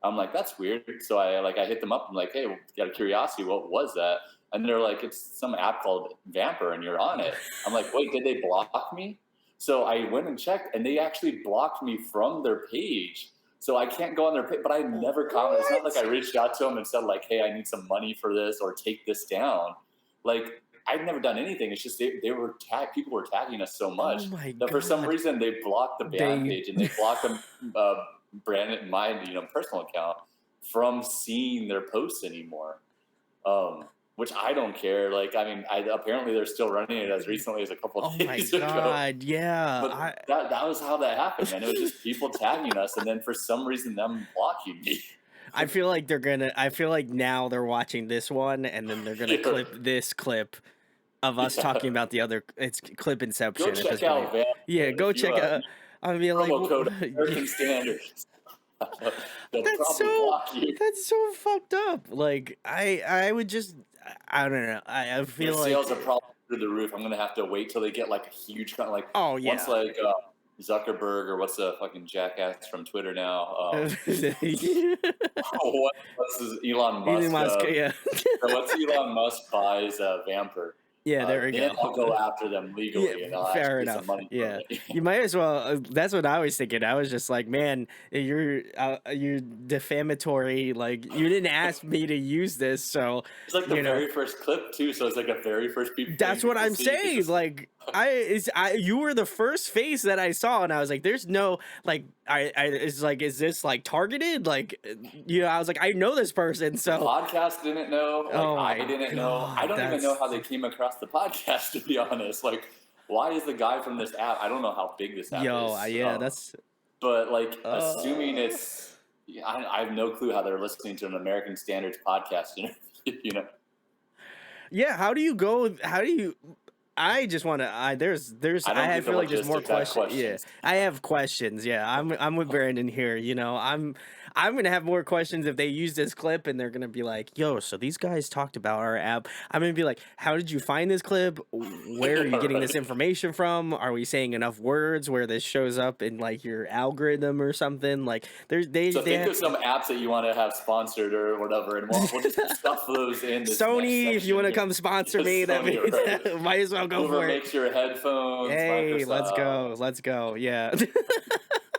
I'm like, that's weird. So I hit them up. I'm like, hey, got a curiosity. What was that? And they're like, it's some app called Vamper, and you're on it. I'm like, wait, did they block me? So I went and checked, and they actually blocked me from their page. So I can't go on their page, but I never commented. It's not like I reached out to them and said like, hey, I need some money for this or take this down. Like I'd never done anything. It's just people were tagging us so much Oh my that for some god. reason they blocked the band They page, and they blocked them. Brandon, my personal account, from seeing their posts anymore, which I don't care. Like, I mean, apparently they're still running it as recently as a couple Oh of my days ago. god, yeah. But that was how that happened, man. It was just people tagging us, and then for some reason them blocking me. I feel like I feel like now they're watching this one and then they're gonna Yeah. clip this clip of us talking about the other. It's clip inception Go at check this out point. Yeah, go if you, check out. I mean, like, promo code American Standards. They'll that's probably so block you. that's so fucked up. Like, I would just, I don't know. I Their feel like, sales are probably through the roof. I'm gonna have to wait till they get like a huge like oh once yeah. like Zuckerberg, or what's the fucking jackass from Twitter now? What's his Elon Musk? Elon Musk, yeah. What's Elon Musk buys Vamper? Yeah, there we Then go. I'll go after them legally, and I'll Fair actually get enough. some money Yeah, from it. you might as well. That's what I was thinking. I was just like, man, you're defamatory. Like, you didn't ask me to use this, so It's like the very first clip too, so it's like a very first people. that's what I'm saying. Just, like, you were the first face that I saw, and I was like, there's no like, it's like, is this like targeted? Like, I was like, I know this person, so the podcast didn't know. Like, oh I didn't know. I don't even know how they came across the podcast. To be honest, like, why is the guy from this app? I don't know how big this app is. Yeah, that's. But like, assuming it's, I have no clue how they're listening to an American Standards podcast interview. Yeah, how do you go? How do you? I just want to. I don't I get the feel like there's more logistics. I have questions. Yeah, questions. I have questions. Yeah, I'm with Brandon here. I'm gonna have more questions if they use this clip and they're gonna be like, "Yo, so these guys talked about our app." I'm gonna be like, "How did you find this clip? Where are Yeah, you getting right. this information from? Are we saying enough words where this shows up in like your algorithm or something?" Like, So they think have of some apps that you want to have sponsored or whatever, and we'll just stuff those in this next Sony. If you want section to here. come sponsor me, Just that Sony, means right? might as well go Hoover for it. makes your headphones. Hey, let's Microsoft, go. Let's go. Yeah.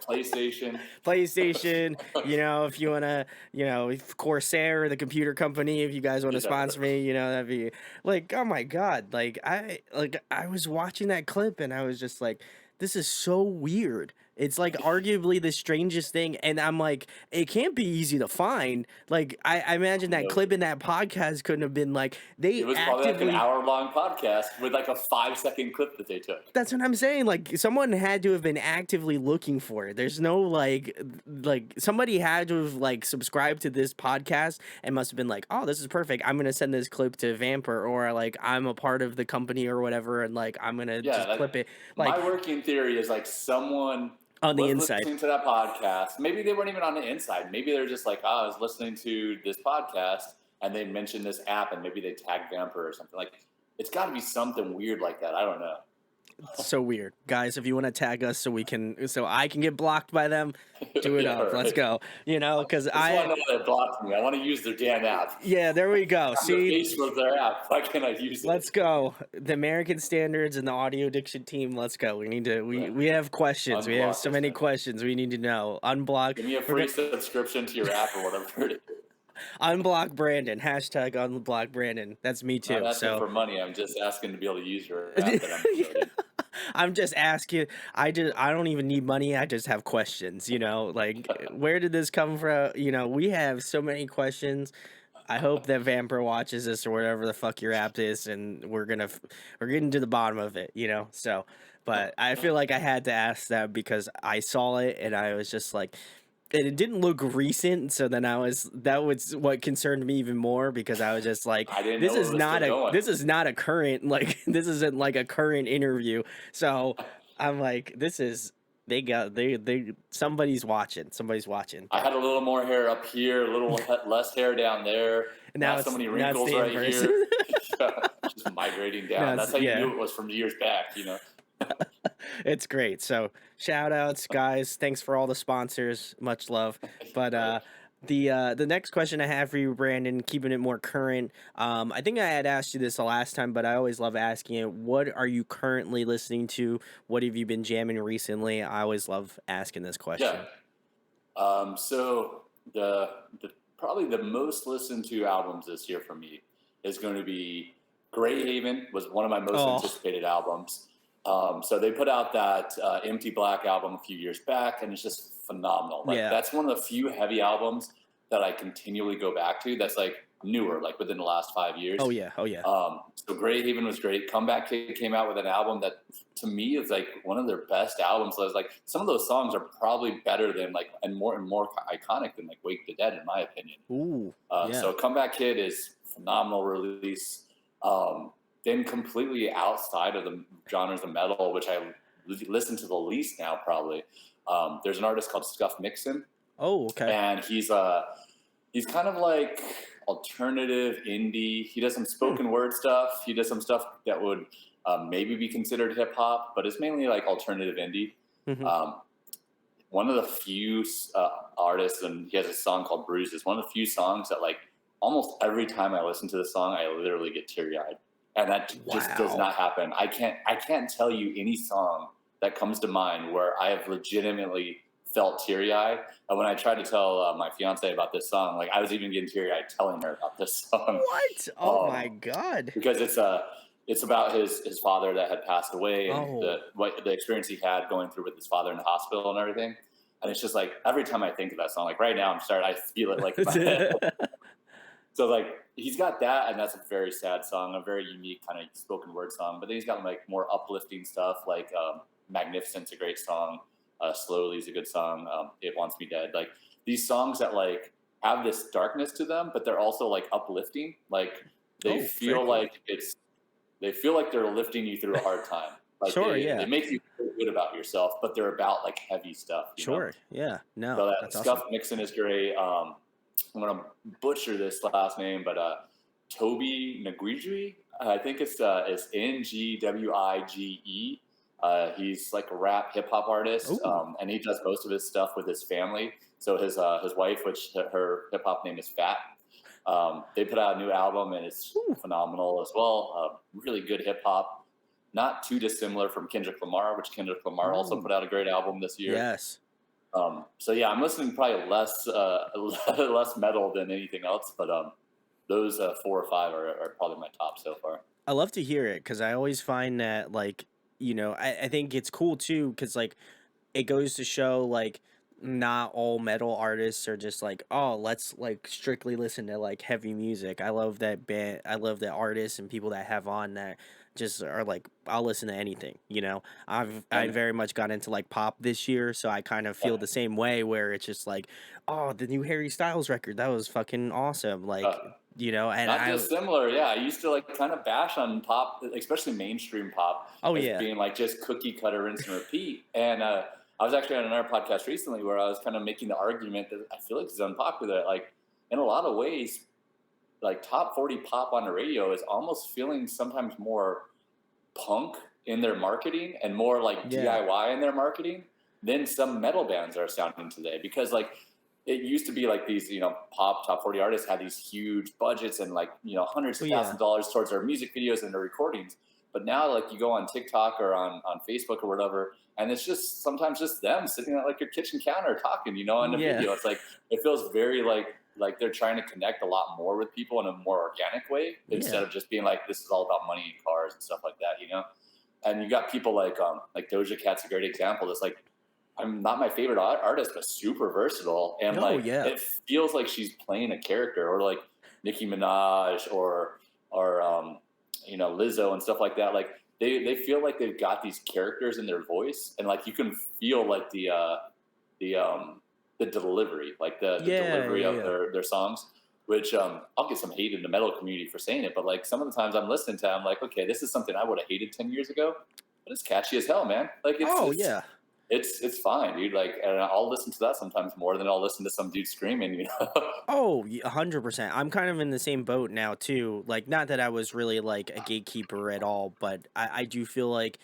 PlayStation. PlayStation, if you want to, if Corsair, the computer company, if you guys want to Yeah, sponsor me, that'd be like, oh my God. I was watching that clip and I was just like, this is so weird. It's like arguably the strangest thing. And I'm like, it can't be easy to find. Like, I imagine that no. clip in that podcast couldn't have been like, It they was probably like an actively. hour-long podcast with like a 5-second clip that they took. That's what I'm saying. Like someone had to have been actively looking for it. There's no like somebody had to have like subscribed to this podcast and must have been like, "Oh, this is perfect. I'm going to send this clip to Vamper," or like I'm a part of the company or whatever and like I'm going to Yeah, just like clip it my like working theory is like someone on the was inside. listening to that podcast. Maybe they weren't even on the inside. Maybe they're just like, oh, I was listening to this podcast and they mentioned this app and maybe they tagged Vamper or something. Like it's got to be something weird like that. I don't know. So weird. Guys, if you want to tag us so I can get blocked by them, do it Yeah, up. Let's right. go. Cuz I just want I to know why they blocked me. I want to use their damn app. yeah, there we go. I'm the See, face of their app. Why can't I use it? let's go. The American Standards and the Audio Addiction team. Let's go. We need to. Right. We have questions. We have Unblock so this many guy. questions. We need to know. Unblock. Give me a We're free gonna subscription to your app or whatever it is. unblock Brandon. Hashtag unblock Brandon. That's me I'm not too. asking So for money. I'm just asking to be able to use your app that I'm promoting. I'm just asking. I don't even need money. I just have questions. Like where did this come from? We have so many questions. I hope that Vamper watches this or whatever the fuck your app is, and we're getting to the bottom of it. So, but I feel like I had to ask that because I saw it and I was just like, and it didn't look recent. So then that was what concerned me even more because I was just like, I didn't know it was still going. this is not a current like this isn't like a current interview. So I'm like, this is they somebody's watching, I but had a little more hair up here, a little less hair down there. now Not so many it's wrinkles the right inverse. here. Just migrating No, down. That's how you yeah. knew it was from years back. It's great. So shout outs, guys. Thanks for all the sponsors. Much love. But Right. the next question I have for you, Brandon, keeping it more current. I think I had asked you this the last time, but I always love asking it. What are you currently listening to? What have you been jamming recently? I always love asking this Yeah. question. So the probably the most listened to albums this year for me is going to be Grey Haven was one of my most Oh, anticipated albums. So they put out that Empty Black album a few years back, and it's just phenomenal. Like yeah. that's one of the few heavy albums that I continually go back to. That's like newer, like within the last 5 years. Oh yeah. Oh yeah. So Grey Haven was great. Comeback Kid came out with an album that to me is like one of their best albums. So I was like, some of those songs are probably better than like and more iconic than like Wake the Dead in my opinion. Ooh. Yeah. So Comeback Kid is phenomenal release. Then completely outside of the genres of metal, which I listen to the least now probably. There's an artist called Scuff Mixon, Oh, okay. and he's kind of like alternative indie. He does some spoken word stuff. He does some stuff that would maybe be considered hip hop, but it's mainly like alternative indie. Hmm. One of the few artists, and he has a song called Bruises. One of the few songs that like almost every time I listen to the song, I literally get teary eyed, and that just does Wow. not happen. I can't tell you any song that comes to mind where I have legitimately felt teary eyed. And when I tried to tell my fiance about this song, like I was even getting teary eyed telling her about this song. What? Oh my God. Because it's about his father that had passed away and Oh. the experience he had going through with his father in the hospital and everything. And it's just like every time I think of that song, like right now I feel it like in my head. So like he's got that, and that's a very sad song, a very unique kind of spoken word song. But then he's got like more uplifting stuff, like "Magnificent's" a great song. "Slowly" is a good song. "It Wants Me Dead." Like these songs that like have this darkness to them, but they're also like uplifting. Like they Oh, very feel cool. like it's they feel like they're lifting you through a hard time. Like Sure, they yeah. make you feel good about yourself, but they're about like heavy stuff, you know. Sure, yeah. No, So that that's Scuff awesome. Nixon is great. I'm gonna butcher this last name, but Toby Nguije, I think it's Ngwige. He's like a rap hip hop artist, Ooh, and he does most of his stuff with his family. So his wife, which her hip hop name is Fat, they put out a new album and it's ooh, phenomenal as well. Really good hip hop, not too dissimilar from Kendrick Lamar, which Kendrick Lamar also ooh. put out a great album this year. Yes. So yeah, I'm listening probably less less metal than anything else, but those 4 or 5 are probably my top so far. I love to hear it because I always find that, like, I think it's cool too because, like, it goes to show, like, not all metal artists are just like, "Oh, let's, like, strictly listen to, like, heavy music." I love that artists and people that have on that just are like, "I'll listen to anything," you know? I And very much got into, like, pop this year, so I kind of feel uh, the same way where it's just like, "Oh, the new Harry Styles record, that was fucking awesome," uh, like, and not I dissimilar, yeah. I used to like kind of bash on pop, especially mainstream pop, Oh, as yeah. being like just cookie cutter, rinse and repeat. And I was actually on another podcast recently where I was kind of making the argument that I feel like it's unpopular. Like in a lot of ways, like top 40 pop on the radio is almost feeling sometimes more punk in their marketing and more like Yeah. DIY in their marketing than some metal bands are sounding today. Because like it used to be like these, pop top 40 artists had these huge budgets and like, hundreds Oh, of thousands yeah. of dollars towards their music videos and their recordings. But now like you go on TikTok or on Facebook or whatever, and it's just sometimes just them sitting at like your kitchen counter talking, in a Yeah. video. It's like it feels very like they're trying to connect a lot more with people in a more organic way instead Yeah. of just being like this is all about money and cars and stuff like that. And you got people like Doja Cat's a great example. It's like I'm not my favorite artist, but super versatile, and Oh, like yeah. it feels like she's playing a character, or like Nicki Minaj, or Lizzo and stuff like that. Like they feel like they've got these characters in their voice, and like you can feel like the the delivery, like the Yeah, delivery yeah, of yeah. their songs. Which I'll get some hate in the metal community for saying it, but like some of the times I'm listening to, I'm like, okay, this is something I would have hated 10 years ago, but it's catchy as hell, man. Like it's Oh, it's yeah. it's fine, dude. Like, and I'll listen to that sometimes more than I'll listen to some dude screaming. Oh, 100%. I'm kind of in the same boat now too. Like, not that I was really like a gatekeeper at all, but I do feel like,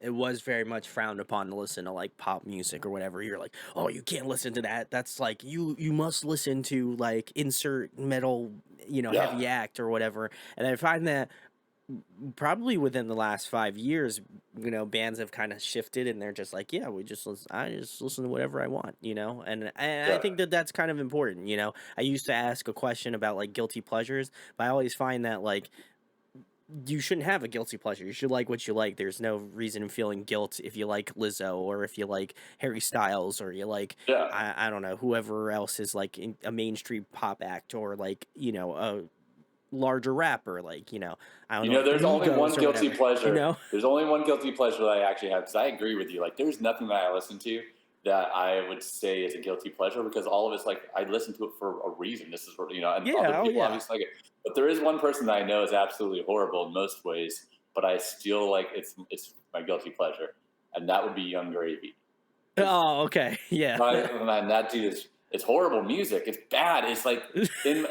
it was very much frowned upon to listen to like pop music or whatever. You're like, "Oh, you can't listen to that. That's like you must listen to like insert metal, Yeah, heavy act or whatever." And I find that probably within the last 5 years, bands have kind of shifted and they're just like, yeah, I just listen to whatever I want, and I yeah, think that that's kind of important. I used to ask a question about like guilty pleasures, but I always find that like you shouldn't have a guilty pleasure. You should like what you like. There's no reason in feeling guilt if you like Lizzo or if you like Harry Styles or you like yeah. I don't know, whoever else is like a mainstream pop act or like a larger rapper, like, I don't know, There's only one Migos or guilty whatever, you pleasure. know? There's only one guilty pleasure that I actually have because I agree with you. Like, there's nothing that I listen to that I would say is a guilty pleasure because all of it's like I listen to it for a reason. This is what and other Yeah, oh people yeah. obviously like it. But there is one person that I know is absolutely horrible in most ways, but I still like it's my guilty pleasure, and that would be Young Gravy. Because Oh, okay, yeah. man, that dude is it's horrible music. It's bad. It's like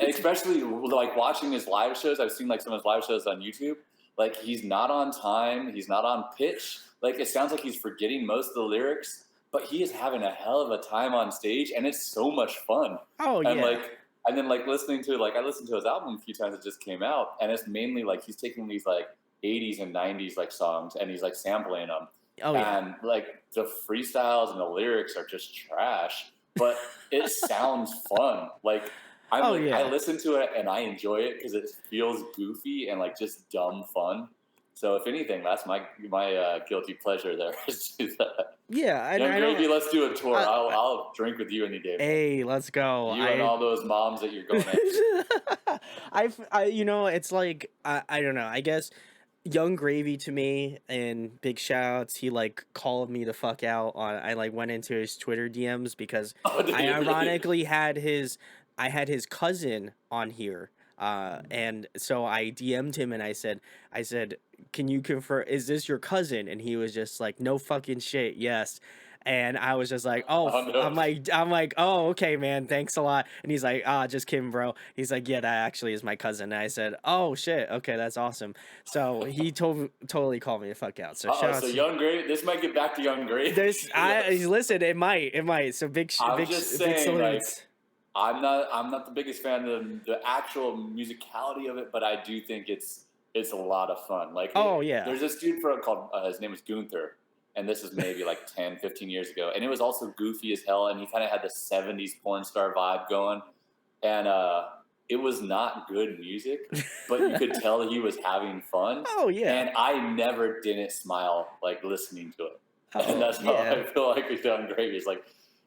especially like watching his live shows. I've seen like some of his live shows on YouTube. Like he's not on time. He's not on pitch. Like it sounds like he's forgetting most of the lyrics, but he is having a hell of a time on stage, and it's so much fun. Oh, And yeah. like and then like listening to I listened to his album a few times. It just came out, and it's mainly like he's taking these like 80s and 90s like songs, and he's like sampling them, Oh, yeah. and like the freestyles and the lyrics are just trash, but it sounds fun. Like Oh, I yeah. listen to it and I enjoy it because it feels goofy and like just dumb fun. So if anything, that's my guilty pleasure there is to that. Yeah, and Young I Gravy, don't let's do a tour. I I'll drink with you any day, man. Hey, let's go. You and all those moms that you're going after. It's like I don't know. I guess Young Gravy to me, and big shout outs. He like called me the fuck out on. I like went into his Twitter DMs because Oh, did I you really? ironically I had his cousin on here. And so I DM'd him and I said, can you confirm, is this your cousin? And he was just like, no fucking shit, yes. And I was just like, oh, Oh no. I'm like, oh, okay, man, thanks a lot. And he's like, ah, just kidding, bro. He's like, yeah, that actually is my cousin. And I said, oh shit, okay, that's awesome. So he totally called me the fuck out. So Uh-oh, shout out so to Young Gravy. This might get back to Young Gravy. this. I listen, it might. So I'm just big saying, like, salutes. I'm not the biggest fan of the actual musicality of it, but I do think it's a lot of fun. Like, Oh yeah. there's this dude called his name is Gunther, and this is maybe like 10, 15 years ago, and it was also goofy as hell, and he kind of had the '70s porn star vibe going, and it was not good music, but you could tell he was having fun, Oh yeah. and I never didn't smile like listening to it, and Oh that's how yeah. I feel like with Young Gravy. It's like,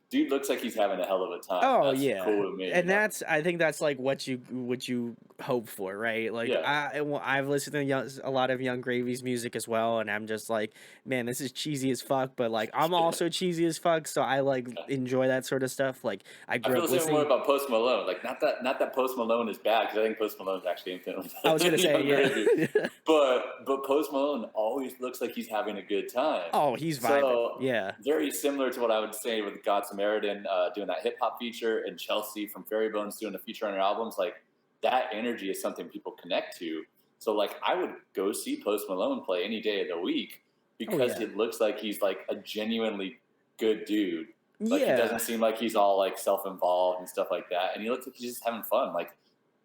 dude looks like he's having a hell of a time. Oh That's yeah, cool with me, you and know? I think that's like what you hope for, right? Like Yeah. I've listened to a lot of Young Gravy's music as well, and I'm just like, man, this is cheesy as fuck, but like I'm Yeah. also cheesy as fuck, so I like enjoy that sort of stuff. Like I I grew feel up the same way listening. about Post Malone. Like, not that Post Malone is bad, because I think Post Malone is actually infinitely I better was gonna than say, Young Gravy. yeah. But Post Malone always looks like he's having a good time. Oh, he's vibing. So Yeah. very similar to what I would say with God Samaritan doing that hip hop feature, and Chelsea from Fairy Bones doing a feature on her albums. Like, that energy is something people connect to. So like, I would go see Post Malone play any day of the week, Oh because yeah. it looks like he's like a genuinely good dude. Like, he doesn't Yeah. seem like he's all like self-involved and stuff like that, and he looks like he's just having fun. Like,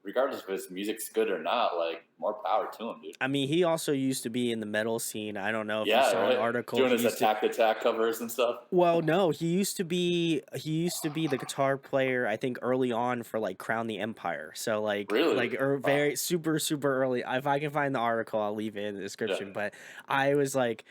regardless if his music's good or not, like, more power to him, dude. I mean, he also used to be in the metal scene. I don't know if you Yeah, saw an right. article. Doing He his used to. Attack the Attack covers and stuff. Well, no, he used to be the guitar player, I think early on for like Crown the Empire. So Really? Wow. very super early. If I can find the article, I'll leave it in the Yeah. description. But I was like,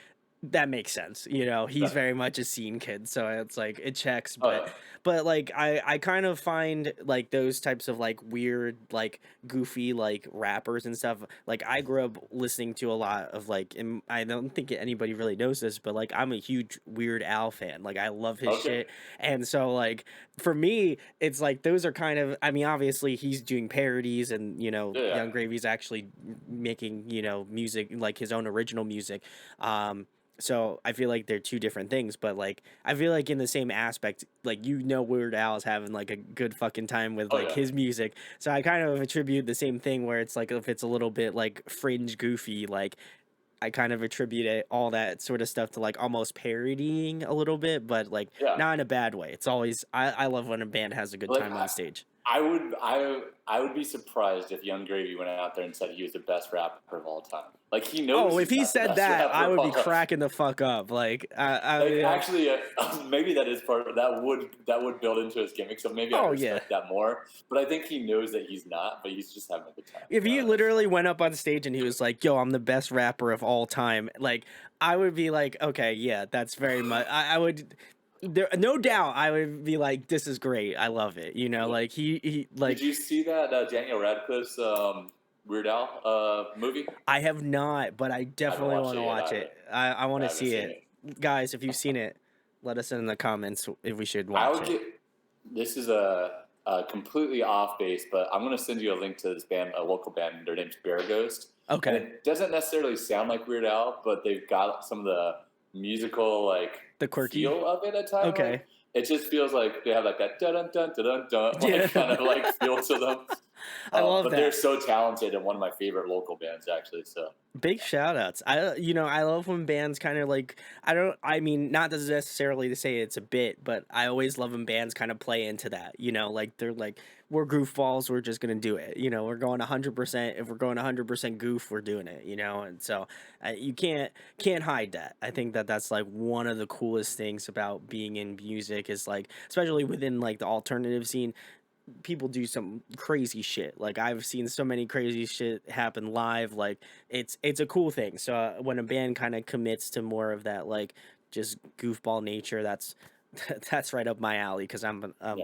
that makes sense. You know, he's Right. very much a scene kid, so it's like it checks. Oh yeah. But like I kind of find like those types of like weird like goofy like rappers and stuff. Like I grew up listening to a lot of like, and I don't think anybody really knows this, but like I'm a huge Weird Al fan. Like I love his Okay. shit, and so like for me, it's like those are kind of. I mean, obviously he's doing parodies, and you know, Yeah. Yeah. Young Gravy's actually making music like his own original music. Um, so I feel like they're two different things, but like I feel like in the same aspect, like Weird Al is having like a good fucking time with Oh like yeah. his music. So I kind of attribute the same thing where it's like if it's a little bit like fringe goofy, like I kind of attribute all that sort of stuff to like almost parodying a little bit, but like Yeah. not in a bad way. It's always I love when a band has a good Like, time on stage. I would be surprised if Young Gravy went out there and said he was the best rapper of all time. Like, he knows Oh, if he's he not the said best that, rapper I of would all be time. cracking the fuck up. Like Like, like actually, maybe that is part of that would build into his gimmick. So maybe I'd oh yeah. respect that more. But I think he knows that he's not. But he's just having a good time. If You he know, that's literally fun. went up on stage and he was like, "Yo, I'm the best rapper of all time," like I would be like, "Okay, yeah, that's very much." I would, there, no doubt, I would be like, "This is great. I love it." You know, Yeah. like he Did like you see that Daniel Radcliffe's Weird Al movie? I have not, but I I haven't definitely watched want to it yet watch either. it. I want I to haven't see seen it, it. guys. If you've seen it, let us in the comments if we should I watch would it. get. This is a completely off base, but I'm going to send you a link to this band, a local band. Their name's Bear Ghost, and Okay, it doesn't necessarily sound like Weird Al, but they've got some of the musical like the quirky. feel of it at time. Like, Okay, it just feels like they have like that dun dun dun dun dun like yeah, kind of like feel to them. I love But they're that. so talented, and one of my favorite local bands actually. So Big shout outs. I love when bands kind of like, I mean, not necessarily to say it's a bit, but I always love when bands kind of play into that, like they're like, we're goofballs, we're just going to do it. We're going 100%. If we're going 100% goof, we're doing it, and so you can't hide that. I think that that's like one of the coolest things about being in music is like, especially within like the alternative scene, people do some crazy shit. Like I've seen so many crazy shit happen live. Like it's a cool thing. So when a band kind of commits to more of that like just goofball nature, that's that's right up my alley because yeah.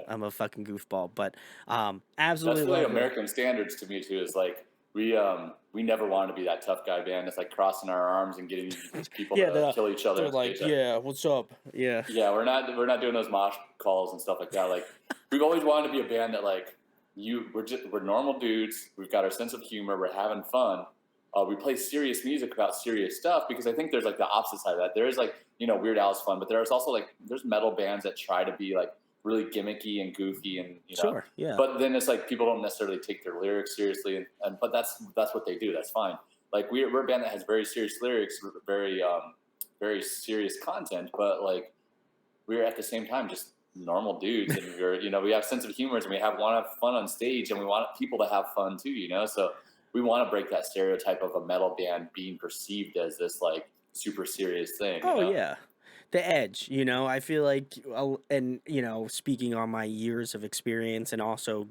I'm a fucking goofball. But That's absolutely really love it. American standards to me too. Is like we never wanted to be that tough guy band. It's like crossing our arms and getting people Yeah, to kill each other they're on stage. like, Like, yeah, what's up? Yeah. yeah, we're not doing those mosh calls and stuff like that. Like, we've always wanted to be a band that like we're normal dudes. We've got our sense of humor. We're having fun. We play serious music about serious stuff because I think there's like the opposite side of that. There is like Weird Al's fun, but there's also like there's metal bands that try to be like really gimmicky and goofy and Sure. Yeah. but then it's like people don't necessarily take their lyrics seriously, and but that's what they do. That's fine. Like we're a band that has very serious lyrics, very serious content, but like we're at the same time just normal dudes, and we have sense of humors, and we want to have fun on stage, and we want people to have fun too, so we want to break that stereotype of a metal band being perceived as this like super serious thing, Oh yeah. The edge, I feel like, and speaking on my years of experience, and also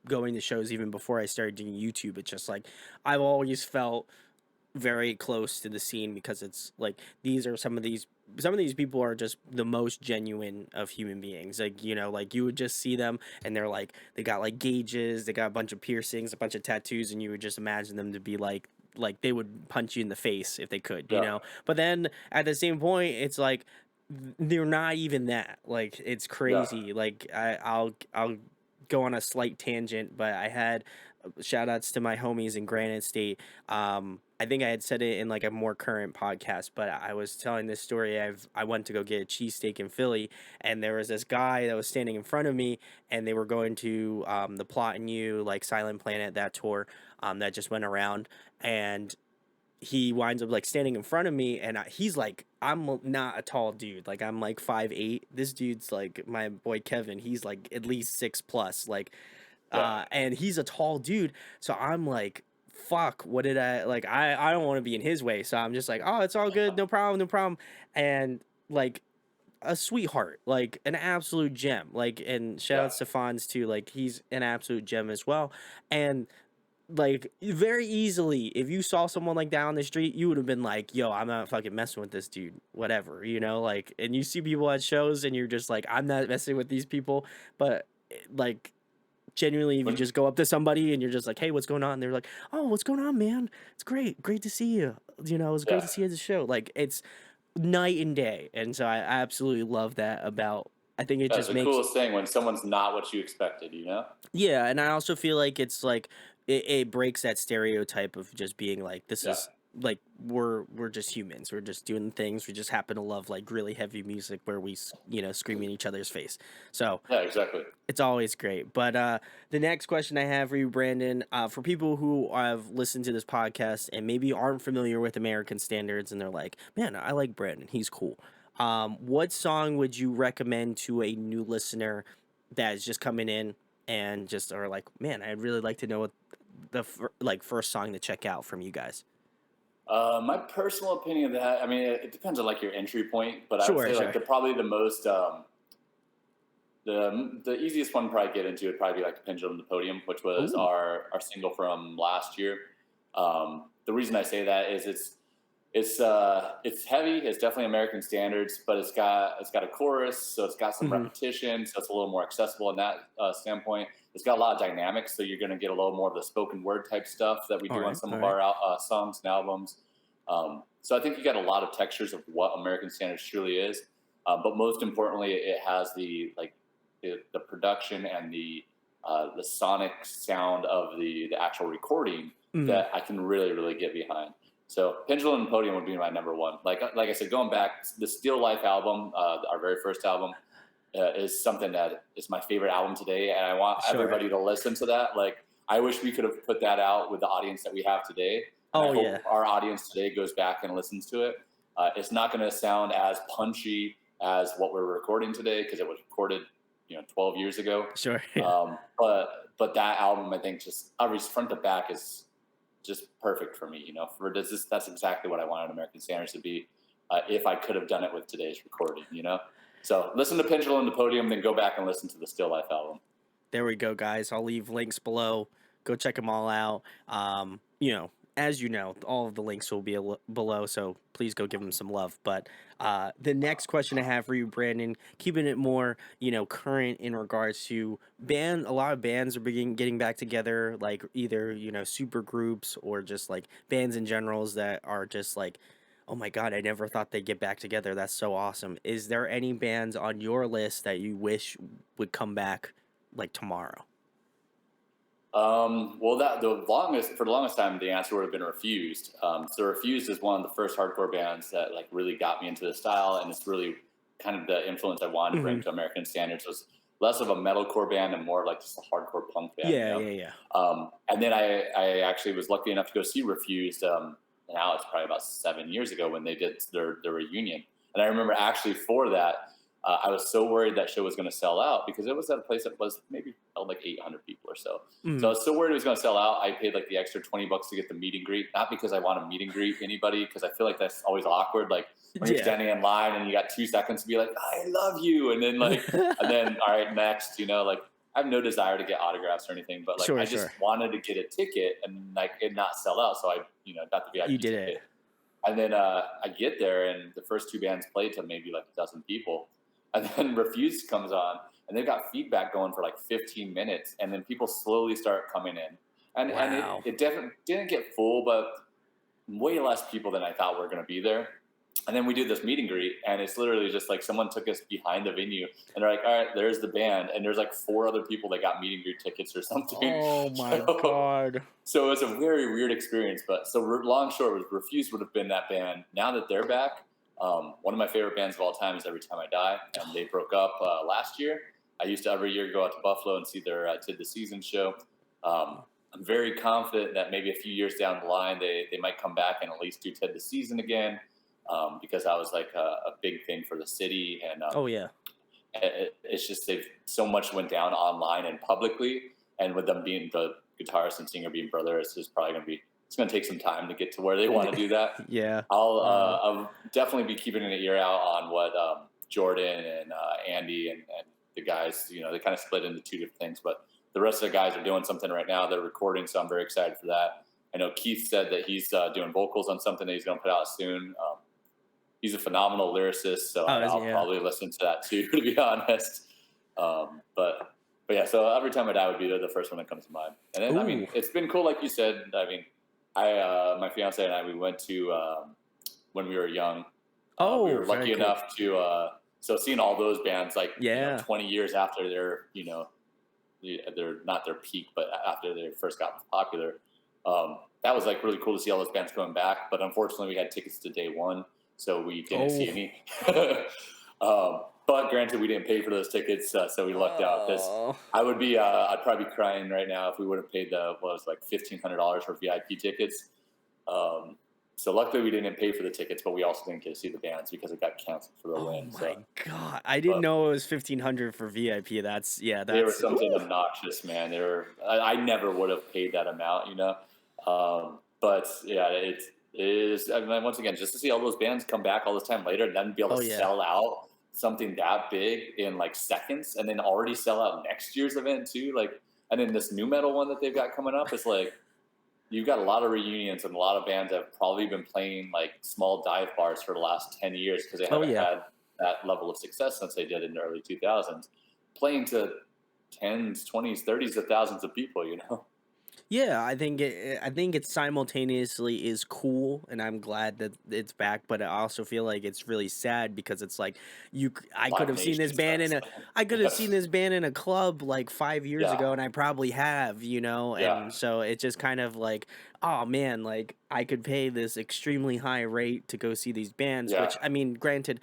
going to shows even before I started doing YouTube, it's just like I've always felt very close to the scene, because it's like these are some of these people are just the most genuine of human beings. Like, like you would just see them, and they're like, they got like gauges, they got a bunch of piercings, a bunch of tattoos, and you would just imagine them to be like they would punch you in the face if they could, yeah, but then at the same point, it's like they're not even that. Like, it's yeah, crazy. Like, I'll go on a slight tangent, but I had shout outs to my homies in Granite State. I think I had said it in like a more current podcast, but I was telling this story. I went to go get a cheesesteak in Philly, and there was this guy that was standing in front of me, and they were going to the Plot and You, like Silent Planet, that tour that just went around, and he winds up like standing in front of me, and he's like, I'm not a tall dude, like I'm like 5'8". This dude's like my boy Kevin. He's like at least 6 plus, like, yeah, and he's a tall dude. So I'm like, fuck, what did I like? I don't want to be in his way, so I'm just like, oh, it's all good, no problem, no problem. And like a sweetheart, like an absolute gem. Like, and shout yeah. out to Fonz too. Like, he's an absolute gem as well. And like, very easily, if you saw someone like that on the street, you would have been like, yo, I'm not fucking messing with this dude, whatever, like, and you see people at shows, and you're just like, I'm not messing with these people. But like, genuinely, if you when just go up to somebody and you're just like, hey, what's going on, they're like, oh, what's going on, man? It's great to see you. It's great yeah to see you at the show. Like, it's night and day. And so I absolutely love that about, I think it That's just the makes. coolest thing when someone's not what you expected. Yeah, and I also feel like it's like it breaks that stereotype of just being like, this Yeah, is like, we're just humans. We're just doing things. We just happen to love like really heavy music where we scream in each other's face. So yeah, exactly. it's always great. But the next question I have for you, Brandon, for people who have listened to this podcast and maybe aren't familiar with American standards, and they're like, man, I like Brandon. He's cool. What song would you recommend to a new listener that is just coming in and just are like, man, I'd really like to know what the first song to check out from you guys? My personal opinion of that, I mean, it depends on like your entry point, but I would Sure, say like sure. probably the most the easiest one to probably get into would probably be like Pendulum the Podium, which was Ooh, our single from last year. The reason I say that is it's heavy. It's definitely American standards, but it's got a chorus, so it's got some hmm, repetition, so it's a little more accessible in that standpoint. It's got a lot of dynamics, so you're going to get a little more of the spoken word type stuff that we all do on right, some all of right, our songs and albums. So I think you got a lot of textures of what American standards truly is, but most importantly, it has the production and the sonic sound of the actual recording mm, that I can really get behind. So Pendulum and Podium would be my number one. Like I said, going back, the Still Life album, our very first album, is something that is my favorite album today, and I want sure. everybody to listen to that. Like I wish we could have put that out with the audience that we have today, and I Oh yeah, hope our audience today goes back and listens to it. It's not going to sound as punchy as what we're recording today because it was recorded 12 years ago. sure. Yeah. But that album, I think, just obviously front to back is just perfect for me. For this, that's exactly what I wanted American Standards to be. If I could have done it with today's recording. So listen to Pendulum and the Podium, then go back and listen to the Still Life album. There we go, guys. I'll leave links below. Go check them all out. As you know, all of the links will be below, so please go give them some love. But the next question I have for you, Brandon, keeping it more, current in regards to a lot of bands are getting back together, like either, super groups or just like bands in generals that are just like, oh my God, I never thought they'd get back together. That's so awesome. Is there any bands on your list that you wish would come back like tomorrow? Well, for the longest time, the answer would have been Refused. So Refused is one of the first hardcore bands that like really got me into the style, and it's really kind of the influence I wanted to bring Hmm. to American standards. Was less of a metalcore band and more like just a hardcore punk band, you Yeah, know. yeah, yeah. And then I actually was lucky enough to go see Refused. Now it's probably about 7 years ago when they did their reunion, and I remember actually for that. I was so worried that show was going to sell out because it was at a place that was maybe held like 800 people or so. So I Mhm. was so worried it was going to sell out. I paid like the extra $20 to get the meet and greet, not because I want to meet and greet anybody, because I feel like that's always awkward. Like when you're Yeah. standing in line and you got 2 seconds to be like, I love you. And then, all right, next, like I have no desire to get autographs or anything, but like Sure, I just sure. wanted to get a ticket and like it not sell out. So I, got the You VIP did it. ticket. And then I get there, and the first two bands played to maybe like a dozen people. And then Refused comes on, and they've got feedback going for like 15 minutes. And then people slowly start coming in. And Wow. it definitely didn't get full, but way less people than I thought were going to be there. And then we do this meet and greet, and it's literally just like someone took us behind the venue, and they're like, "All right, there's the band," and there's like four other people that got meet and greet tickets or something. Oh my So god. so it's a very weird experience. But so long short was Refused would have been that band. Now that they're back, one of my favorite bands of all time is Every Time I Die, and they broke up last year. I used to every year go out to Buffalo and see their Tid the Season show. Um, I'm very confident that maybe a few years down the line they might come back and at least do Tid the Season again, because that was like a big thing for the city, and Oh yeah. it's just they've so much went down online and publicly, and with them being the guitarist and singer being brothers, it's just probably going to be it's going to take some time to get to where they want to do that. Yeah. I'll Um, I'll definitely be keeping an ear out on what Jordan and Andy and the guys. They kind of split into two different things, but the rest of the guys are doing something right now. They're recording, so I'm very excited for that. I know Keith said that he's doing vocals on something that he's going to put out soon. He's a phenomenal lyricist, so oh, I'll yeah. probably listen to that too, to be honest. But yeah, so Every Time I Die would be the first one that comes to mind. And then, I Ooh. mean, it's been cool, like you said. I mean, my fiance and I, we went to when we were young. We Oh, were very lucky cool. enough to so seeing all those bands like Yeah. 20 years after they're not their peak, but after they first got popular. That was like really cool to see all those bands coming back. But unfortunately, we had tickets to day one, so we didn't see Oh. any. But granted, we didn't pay for those tickets, so we lucked out because Oh. I'd probably be crying right now if we would have paid what was like $1,500 for VIP tickets. Um, so luckily, we didn't pay for the tickets, but we also didn't get to see the bands because it got canceled for the Oh win. So, my god. I didn't but know it was 1,500 for VIP. That's yeah, they were that's something ooh. obnoxious, man. I never would have paid that amount. But yeah, it is. I mean, once again, just to see all those bands come back all this time later and then be able Oh to yeah. sell out something that big in like seconds, and then already sell out next year's event too. Like, and then this new metal one that they've got coming up is like you've got a lot of reunions and a lot of bands that have probably been playing like small dive bars for the last 10 years because they Oh haven't yeah. had that level of success since they did in the early 2000s, playing to tens, 20s, 30s of thousands of people. Yeah, I think it simultaneously is cool, and I'm glad that it's back. But I also feel like it's really sad because it's like I could Live have seen this Nation band sucks. I could have Yeah. seen this band in a club like 5 years Yeah. ago, and I probably have, Yeah. and so it's just kind of like, oh man, like I could pay this extremely high rate to go see these bands, Yeah. which I mean, granted,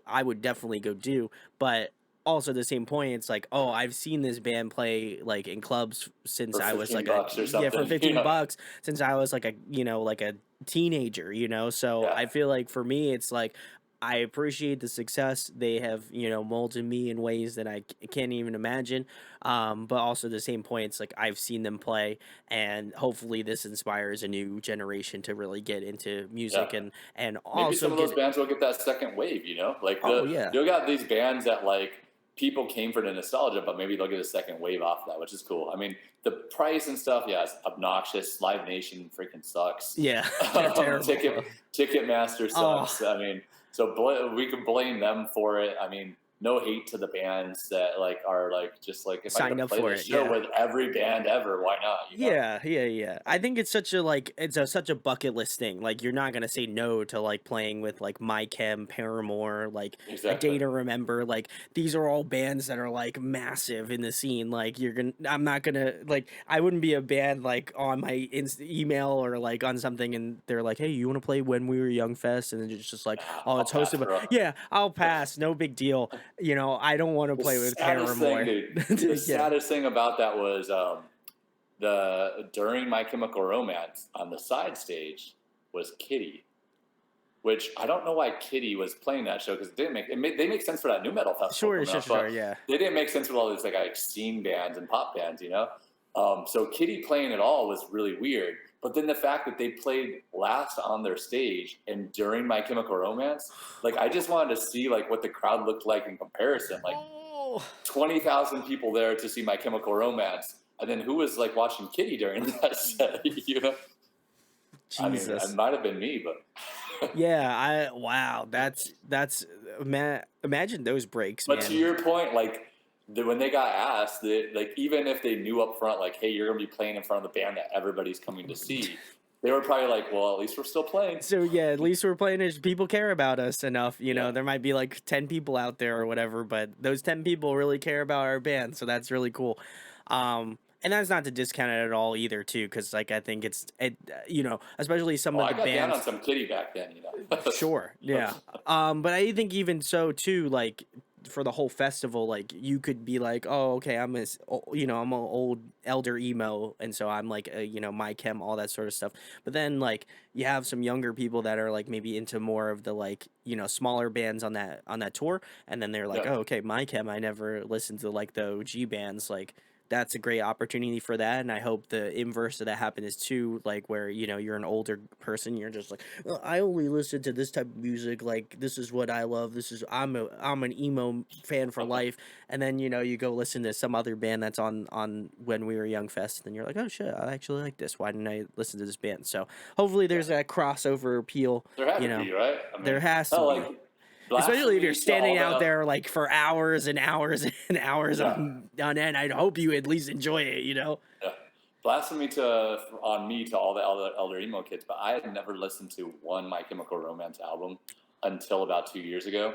I would definitely go do, but also at the same point, it's like, oh, I've seen this band play like in clubs since For I was 15 like a bucks or yeah for something. 15 bucks since I was like a teenager, so Yeah. I feel like for me it's like I appreciate the success they have molded me in ways that I can't even imagine, but also at the same point it's like I've seen them play, and hopefully this inspires a new generation to really get into Yeah. music and Maybe also some of those get bands will get that second wave. Like oh yeah. you got these bands that like people came for the nostalgia, but maybe they'll get a second wave off of that, which is cool. I mean, the price and stuff, yeah, it's obnoxious. Live Nation freaking sucks. Yeah, they're terrible. Ticketmaster Oh, sucks. I mean, so we can blame them for it. I mean, no hate to the bands that like are like just like if I gotta Signed up play for this it, show yeah. with every band ever, why not? You know? Yeah, yeah, yeah. I think it's such a like it's a such a bucket list thing. Like you're not gonna say no to like playing with like My Chem, Paramore, like A Day Exactly. to Remember. Like these are all bands that are like massive in the scene. Like you're gonna, I'm not gonna like I wouldn't be a band like on my email or like on something, and they're like, hey, you want to play When We Were Young Fest, and then it's just like, Yeah, oh, I'll it's pass, hosted by bro. yeah, I'll pass, no big deal. I don't want to The play with saddest thing, Paramore. dude. The Yeah, saddest thing about that was the during My Chemical Romance on the side stage was Kitty, which I don't know why Kitty was playing that show because it didn't make they make sense for that new metal festival sure, coming sure, up, sure, but yeah. they didn't make sense with all these like scene bands and pop bands, you know. So Kitty playing it all was really weird. But then the fact that they played last on their stage and during My Chemical Romance, like I just wanted to see like what the crowd looked like in comparison. Like Oh. 20,000 people there to see My Chemical Romance, and then who was like watching Kitty during that set? You know, I mean, it Jesus. might have been me, but Yeah, I wow, that's imagine those breaks, but to man. your point, like when they got asked, like even if they knew up front, like, hey, you're gonna be playing in front of the band that everybody's coming to see, they were probably like, well, at least we're still playing. So yeah, at least we're playing is people care about us enough, Yeah, there might be like 10 people out there or whatever, but those 10 people really care about our band, so that's really cool. And that's not to discount it at all either too, because like I think especially some well, of I the got down on bands. some Kitty back then, you Sure, know. yeah. But I think even so too, like for the whole festival, like you could be like, oh, okay, I'm an old elder emo, and so I'm like, my chem, all that sort of stuff. But then like you have some younger people that are like maybe into more of the like smaller bands on that tour, and then they're like, Yeah, oh, okay, my chem, I never listened to like the OG bands, like that's a great opportunity for that. And I hope the inverse of that happens too, like where you're an older person, you're just like, "Well, I only listen to this type of music, like this is what I love, I'm an emo fan for life." And then you go listen to some other band that's on When We Were Young Fest, and then you're like, oh shit, I actually like this, why didn't I listen to this band? So hopefully yeah. there's that crossover appeal. There had you to know be, right? I there mean, has to hell, be, like especially if you're blasphemy to standing all out the there like for hours and hours and hours yeah. on end. I'd hope you at least enjoy it. Yeah. Blasphemy to on me to all the elder emo kids, but I had never listened to one My Chemical Romance album until about 2 years ago.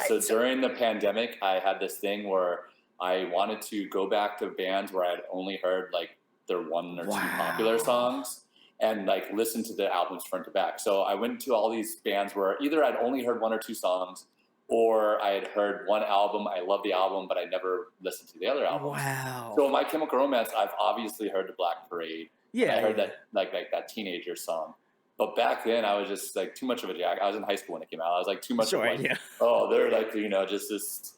So What? during the pandemic, I had this thing where I wanted to go back to bands where I'd only heard like their one or two popular Wow. songs and like listen to the albums front to back. So I went to all these bands where either I'd only heard one or two songs or I had heard one album. I love the album, but I never listened to the other albums. Wow. So My Chemical Romance, I've obviously heard the Black Parade, and Yeah, I heard yeah. that like that teenager song. But back then, I was just like too much of a jack. I was in high school when it came out. I was like too much of Sure, like, yeah. oh, they're like just this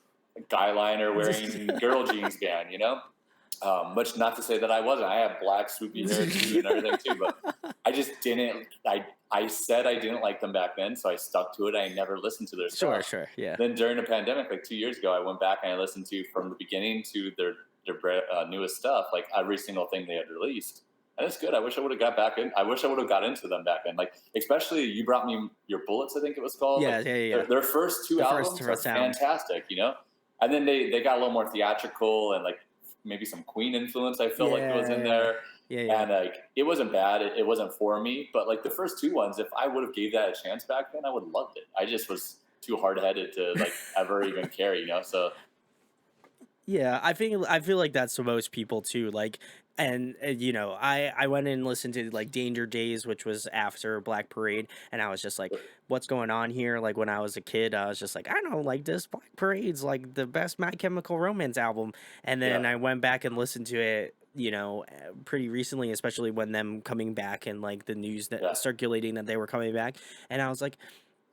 guy liner wearing girl jeans band, Much not to say that I wasn't. I had black swoopy hair too and everything too, but I just didn't. I said I didn't like them back then, so I stuck to it. I never listened to their Sure, stuff. sure, yeah. Then during the pandemic, like 2 years ago, I went back and I listened to from the beginning to their newest stuff, like every single thing they had released. And it's good. I wish I would have got back in. I wish I would have got into them back then. Like especially you brought me your bullets. I think it was called. Yeah, Like yeah, yeah. their first two The first albums are first album. fantastic. And then they got a little more theatrical and like maybe some Queen influence. I felt like it was in Yeah. there, Yeah, yeah. and like it wasn't bad. It wasn't for me, but like the first two ones, if I would have gave that a chance back then, I would have loved it. I just was too hard headed to like ever even care. So Yeah, I feel like that's for most people too. Like, and I went and listened to like Danger Days, which was after Black Parade, and I was just like, what's going on here? Like when I was a kid, I was just like, I don't like this. Black Parade's like the best My Chemical Romance album, and then yeah, I went back and listened to it. Pretty recently, especially when them coming back and like the news that yeah, circulating that they were coming back, and I was like,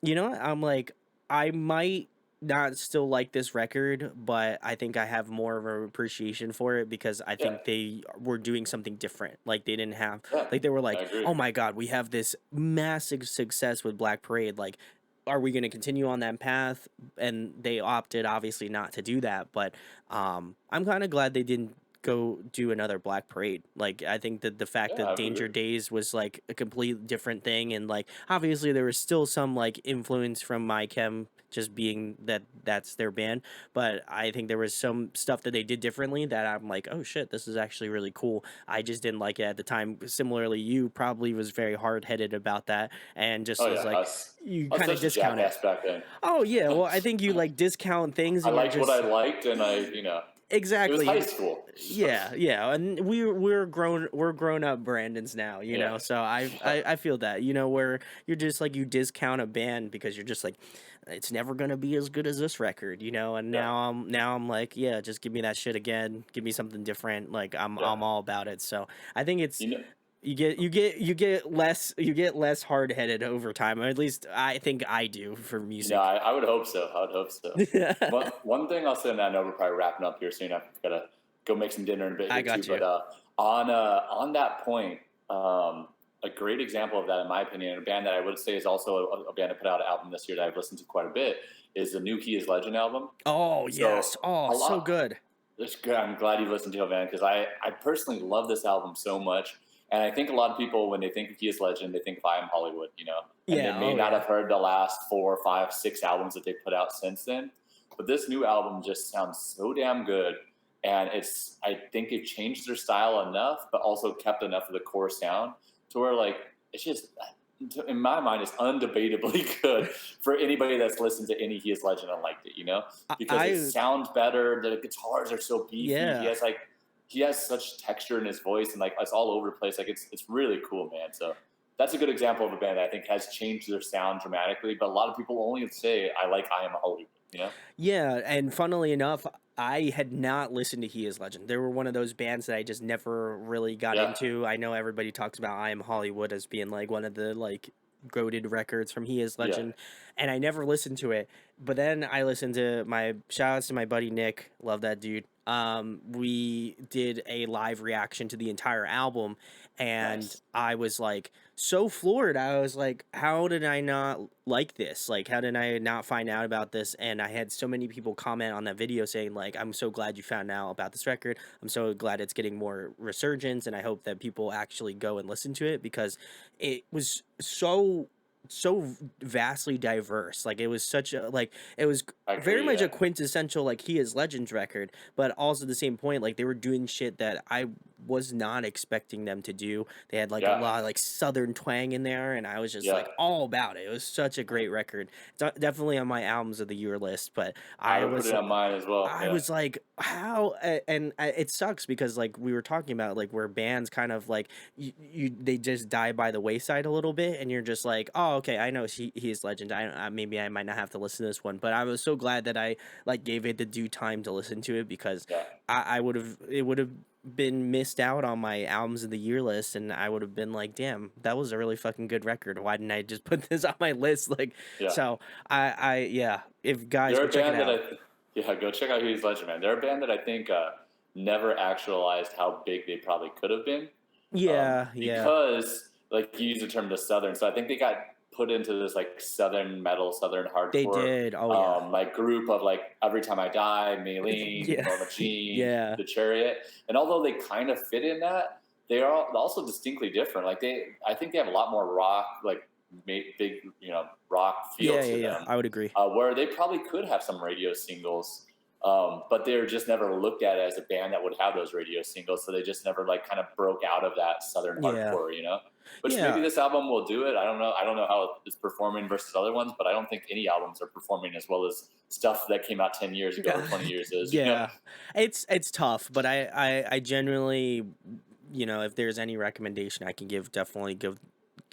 what? I'm like, I might not still like this record, but I think I have more of an appreciation for it because I yeah, think they were doing something different. Like they didn't have, yeah. like they were I like, agree. oh my God, we have this massive success with Black Parade. Like, are we going to continue on that path? And they opted obviously not to do that, but I'm kind of glad they didn't go do another Black Parade. Like I think that the fact Yeah, that I would Danger agree. Days was like a complete different thing, and like obviously there was still some like influence from My Chem just being that that's their band. But I think there was some stuff that they did differently that I'm like, oh shit, this is actually really cool. I just didn't like it at the time. Similarly, you probably was very hard headed about that and just Oh was yeah, like, you I was kind of such a discount it. jackass back then. Oh yeah, well I think you like discount things I and you're liked what I just liked, and it was high exactly. school. So, Yeah, yeah, and we're grown up Brandons now, you yeah, know. So yeah, I feel that, you know, where you're just like you discount a band because you're just like it's never gonna be as good as this record, you know. And yeah, now I'm like, yeah, just give me that shit again, give me something different. Like yeah. I'm all about it. So I think it's You know, you get less hard headed over time, or at least I think I do for music. I would hope so. I would hope so. One thing I'll say, and I know we're probably wrapping up here soon. I've got to go make some dinner in a bit I here too. got you. But on that point, a great example of that, in my opinion, and a band that I would say is also a band that put out an album this year that I've listened to quite a bit, is the new He Is Legend album. Oh So yes. Oh, a so lot. good. That's good. I'm glad you listened to it, man, because I personally love this album so much. And I think a lot of people, when they think of He Is Legend, they think of I Am Hollywood, and they Yeah. may Oh not yeah. have heard the last 4, 5, 6 albums that they've put out since then. But this new album just sounds so damn good. And I think it changed their style enough, but also kept enough of the core sound to where, like, it's just, in my mind, it's undebatably good for anybody that's listened to any He Is Legend and liked it, because it I sounds better. The guitars are so beefy. yeah. He has such texture in his voice, and like it's all over the place. Like it's really cool, man. So that's a good example of a band that I think has changed their sound dramatically. But a lot of people only say I like I Am Hollywood. Yeah, and funnily enough, I had not listened to He Is Legend. They were one of those bands that I just never really got Yeah, into. I know everybody talks about I Am Hollywood as being like one of the like goated records from He Is yeah, Legend, and I never listened to it. But then I listened to my shout outs to my buddy Nick, love that dude. We did a live reaction to the entire album, and nice. I was like so floored. I was like, how did I not like this? Like, how did I not find out about this? And I had so many people comment on that video saying, like, I'm so glad you found out about this record. I'm so glad it's getting more resurgence. And I hope that people actually go and listen to it because it was so vastly diverse. Like it was such a like it was I very agree. much Yeah, a quintessential like He Is Legends record, but also the same point, like they were doing shit that I was not expecting them to do. They had like a yeah, lot of like southern twang in there, and I was just yeah. like all about it. It was such a great record. Definitely on my albums of the year list, but I I would put was it on mine as well. I Yeah, was like, how? It sucks because like we were talking about like where bands kind of like they just die by the wayside a little bit, and you're just like, oh okay, I know he's legend. Maybe I might not have to listen to this one, but I was so glad that I like gave it the due time to listen to it because yeah, I would have it would have been missed out on my albums of the year list, and I would have been like, damn, that was a really fucking good record. Why didn't I just put this on my list? Like, yeah. so yeah, if guys They're go a check it band that out. yeah, go check out Hughes Legend, man. They're a band that I think never actualized how big they probably could have been, Yeah, yeah. because like you use the term the Southern, so I think they got put into this like Southern metal, Southern They hardcore, did. Oh yeah. like group of like Every Time I Die, Maylene, Yeah. Norma Jean, Yeah. The Chariot, and although they kind of fit in that, they are also distinctly different. Like I think they have a lot more rock, like big, rock feel Yeah, yeah, to yeah. them, I would agree. where they probably could have some radio singles, but they were just never looked at as a band that would have those radio singles. So they just never like kind of broke out of that Southern Yeah. hardcore. Which maybe Yeah. this album will do it. I don't know. I don't know how it's performing versus other ones, but I don't think any albums are performing as well as stuff that came out 10 years ago or 20 years is. Yeah. It's tough, but I genuinely, you know, if there's any recommendation I can give, definitely give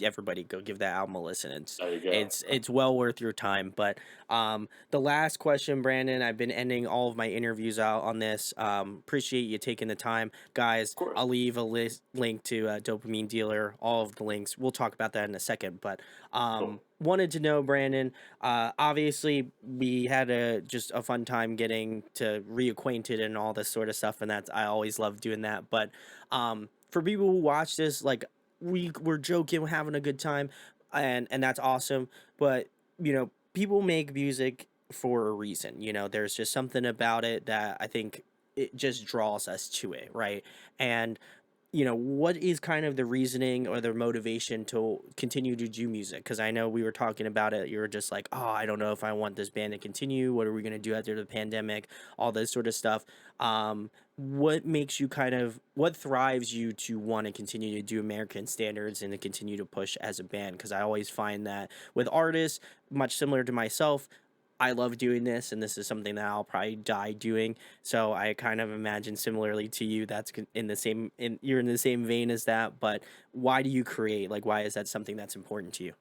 everybody go give that album a listen. There you go. It's well worth your time. But the last question, Brandon, I've been ending all of my interviews out on this. Appreciate you taking the time, guys. Of course. I'll leave a link to Dopamine Dealer, all of the links. We'll talk about that in a second. But Cool. wanted to know, Brandon. Obviously, we had just a fun time getting to reacquainted and all this sort of stuff, and that's I always love doing that. But for people who watch this, like we're joking, we're having a good time, and that's awesome. But you know, people make music for a reason. You know, there's just something about it that I think it just draws us to it, right? And what is kind of the reasoning or the motivation to continue to do music? Because I know we were talking about it. You were just like, oh, I don't know if I want this band to continue. What are we going to do after the pandemic? All this sort of stuff. What makes you what thrives you to want to continue to do American standards and to continue to push as a band? Because I always find that with artists, much similar to myself, I love doing this, and this is something that I'll probably die doing. So I kind of imagine similarly to you, you're in the same vein as that. But why do you create? Like, why is that something that's important to you?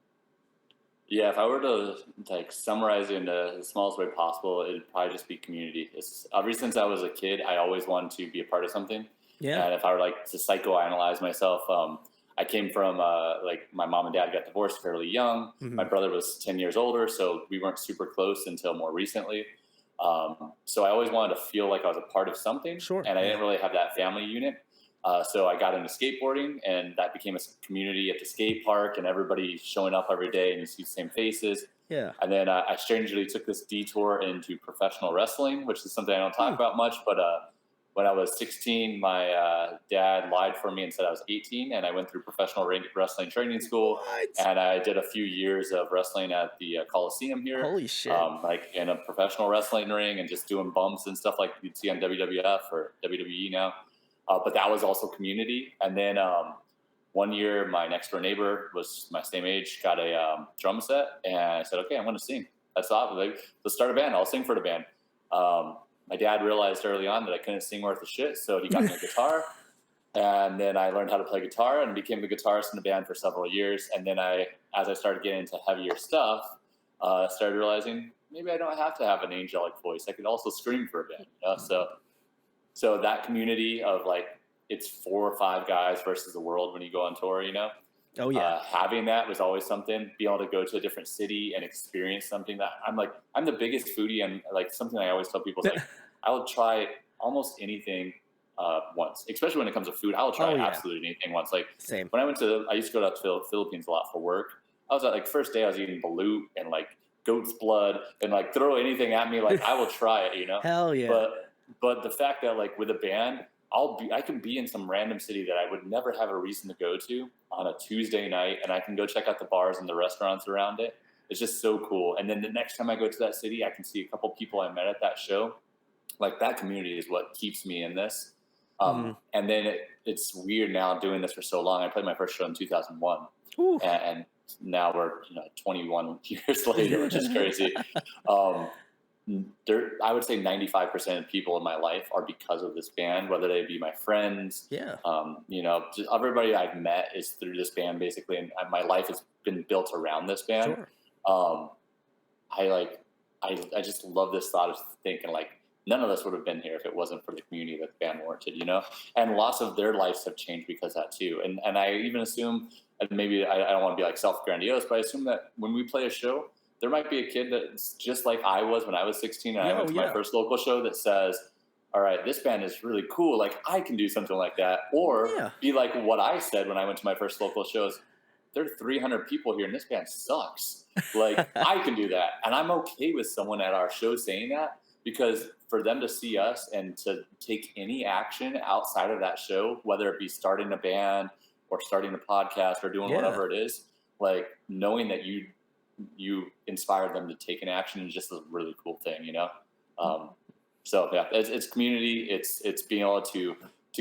Yeah, if I were to like summarize it in the smallest way possible, it'd probably just be community. It's ever since I was a kid, I always wanted to be a part of something. Yeah. And if I were like to psychoanalyze myself, I came from like my mom and dad got divorced fairly young. My Hmm. brother was 10 years older, so we weren't super close until more recently. So I always wanted to feel like I was a part of something, Sure. and I Yeah. didn't really have that family unit. So I got into skateboarding, and that became a community at the skate park, and everybody showing up every day, and you see the same faces. Yeah. And then I strangely took this detour into professional wrestling, which is something I don't talk Hmm. about much. But when I was 16, my dad lied for me and said I was 18, and I went through professional wrestling training school, What? and I did a few years of wrestling at the Coliseum here, Holy shit. like in a professional wrestling ring and just doing bumps and stuff like you'd see on WWF or WWE now. But that was also community. And then one year, my next door neighbor was my same age, got a drum set, and I said, "Okay, I'm going to sing." That's awesome. Like, let's start a band. I'll sing for the band. My dad realized early on that I couldn't sing worth a shit, so he got me a guitar. And then I learned how to play guitar and became the guitarist in the band for several years. And then as I started getting into heavier stuff, started realizing maybe I don't have to have an angelic voice. I could also scream for a band. So that community of like it's 4 or 5 guys versus the world when you go on tour, Oh yeah. having that was always something. Being able to go to a different city and experience something that I'm the biggest foodie, and like something I always tell people is like I will try almost anything once, especially when it comes to food. I will try Oh yeah. absolutely anything once. Like Same. when I used to go to the Philippines a lot for work. I was at like first day I was eating balut and like goat's blood and like throw anything at me. Like I will try it. Hell yeah. But the fact that like with a band, I can be in some random city that I would never have a reason to go to on a Tuesday night, and I can go check out the bars and the restaurants around it. It's just so cool. And then the next time I go to that city, I can see a couple people I met at that show. Like that community is what keeps me in this. Hmm. And then it's weird now doing this for so long. I played my first show in 2001, and now we're 21 years later, which is crazy. Um, I would say 95% of people in my life are because of this band, whether they be my friends, Yeah. just everybody I've met is through this band basically, and my life has been built around this band. Sure. Um, I like, I just love this thought of thinking like none of us would have been here if it wasn't for the community that the band warranted. And lots of their lives have changed because of that too. And I even assume, and maybe I don't want to be like self grandiose, but I assume that when we play a show, there might be a kid that's just like I was when I was 16 and I went to my Yeah. first local show that says, all right, this band is really cool. Like I can do something like that. Or Yeah. be like what I said when I went to my first local shows. There are 300 people here and this band sucks. Like I can do that. And I'm okay with someone at our show saying that, because for them to see us and to take any action outside of that show, whether it be starting a band or starting a podcast or doing Yeah. whatever it is, like knowing that you inspired them to take an action is just a really cool thing. So yeah, it's community. It's being able to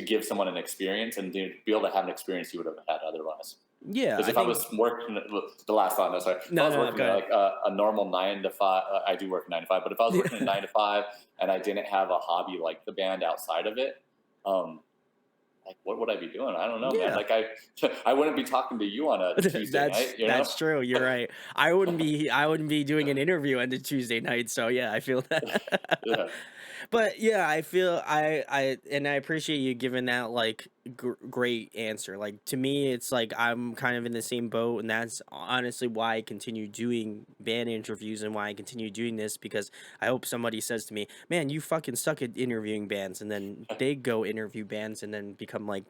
give someone an experience and to be able to have an experience you would have had otherwise. Yeah. Because I if I think was working, the last thought, no, sorry, if I no, was no, no. working Go at ahead. like a normal 9 to 5, I do work 9 to 5, but if I was working a 9 to 5 and I didn't have a hobby like the band outside of it, um, like what would I be doing? I don't know, man. Yeah. Like I wouldn't be talking to you on a Tuesday That's night. that's true. You're right. I wouldn't be doing an interview on the Tuesday night. So yeah, I feel that. Yeah. But yeah, I feel I appreciate you giving that like great answer. Like to me, it's like I'm kind of in the same boat, and that's honestly why I continue doing band interviews and why I continue doing this, because I hope somebody says to me, "Man, you fucking suck at interviewing bands," and then they go interview bands and then become like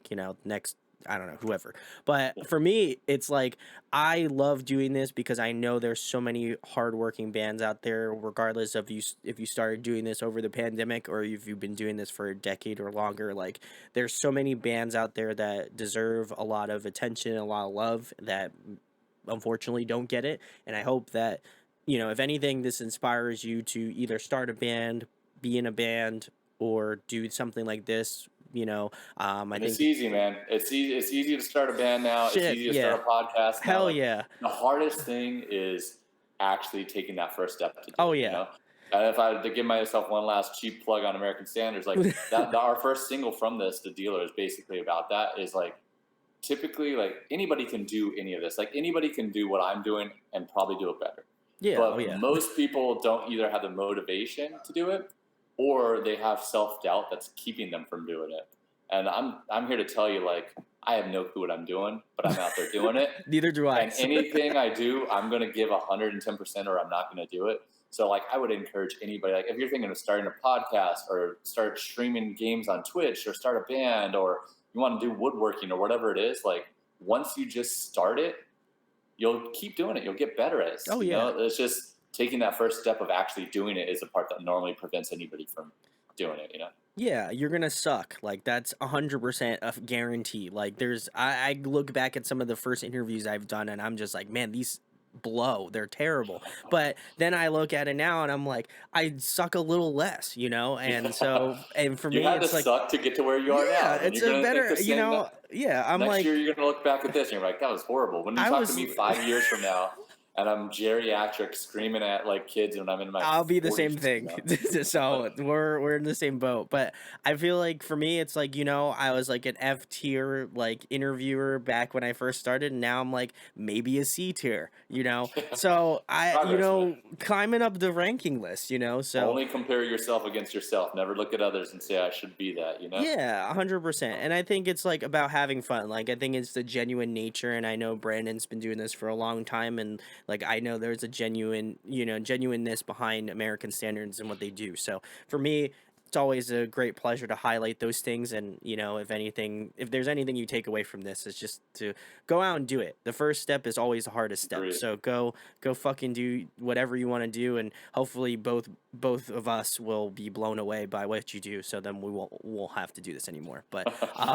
next I don't know, whoever. But for me, it's like I love doing this because I know there's so many hardworking bands out there, regardless of if you started doing this over the pandemic or if you've been doing this for a decade or longer. Like there's so many bands out there that deserve a lot of attention, a lot of love that unfortunately don't get it. And I hope that, if anything, this inspires you to either start a band, be in a band, or do something like this. I And it's think easy, man. It's easy. It's easy to start a band now. It's shit, easy to yeah, start a podcast now. hell Like yeah, the hardest thing is actually taking that first step to do oh it. yeah, And if I had to give myself one last cheap plug on American Standards, like our first single from this, "The Dealer," is basically about that. Is like typically like anybody can do any of this. Like anybody can do what I'm doing and probably do it better. yeah, oh But yeah, most people don't either have the motivation to do it or they have self-doubt that's keeping them from doing it. And I'm here to tell you, like, I have no clue what I'm doing, but I'm out there doing it. neither do I. And anything I do, I'm going to give 110% or I'm not going to do it. So like I would encourage anybody, like if you're thinking of starting a podcast or start streaming games on Twitch or start a band or you want to do woodworking or whatever it is, like once you just start it, you'll keep doing it. You'll get better at it. Oh yeah, It's just taking that first step of actually doing it is the part that normally prevents anybody from doing it. yeah, you're gonna suck. Like that's 100% a guarantee. Like I look back at some of the first interviews I've done, and I'm just like, man, these blow. They're terrible. But then I look at it now, and I'm like, I suck a little less, And so, and for You me, had to it's like, suck to get to where you are now. yeah, And it's you're a going to think better, the same yeah. I'm next year. like, You're going to look back at this and you're like, that was horrible. When you I talk to was. me 5 years from now and I'm geriatric screaming at like kids when I'm in my I'll be the same 40s, thing. So we're in the same boat. But I feel like for me it's like, I was like an F tier like interviewer back when I first started, and now I'm like maybe a C tier. So Progress, man. climbing up the ranking list. So Only compare yourself against yourself. Never look at others and say, I should be that. yeah, 100%. And I think it's like about having fun. Like I think it's the genuine nature, and I know Brandon's been doing this for a long time, and like I know there's a genuineness behind American Standards and what they do. So for me, it's always a great pleasure to highlight those things. And if there's anything you take away from this, it's just to go out and do it. The first step is always the hardest step. Agreed. So go fucking do whatever you want to do, and hopefully both of us will be blown away by what you do. So then we'll have to do this anymore. But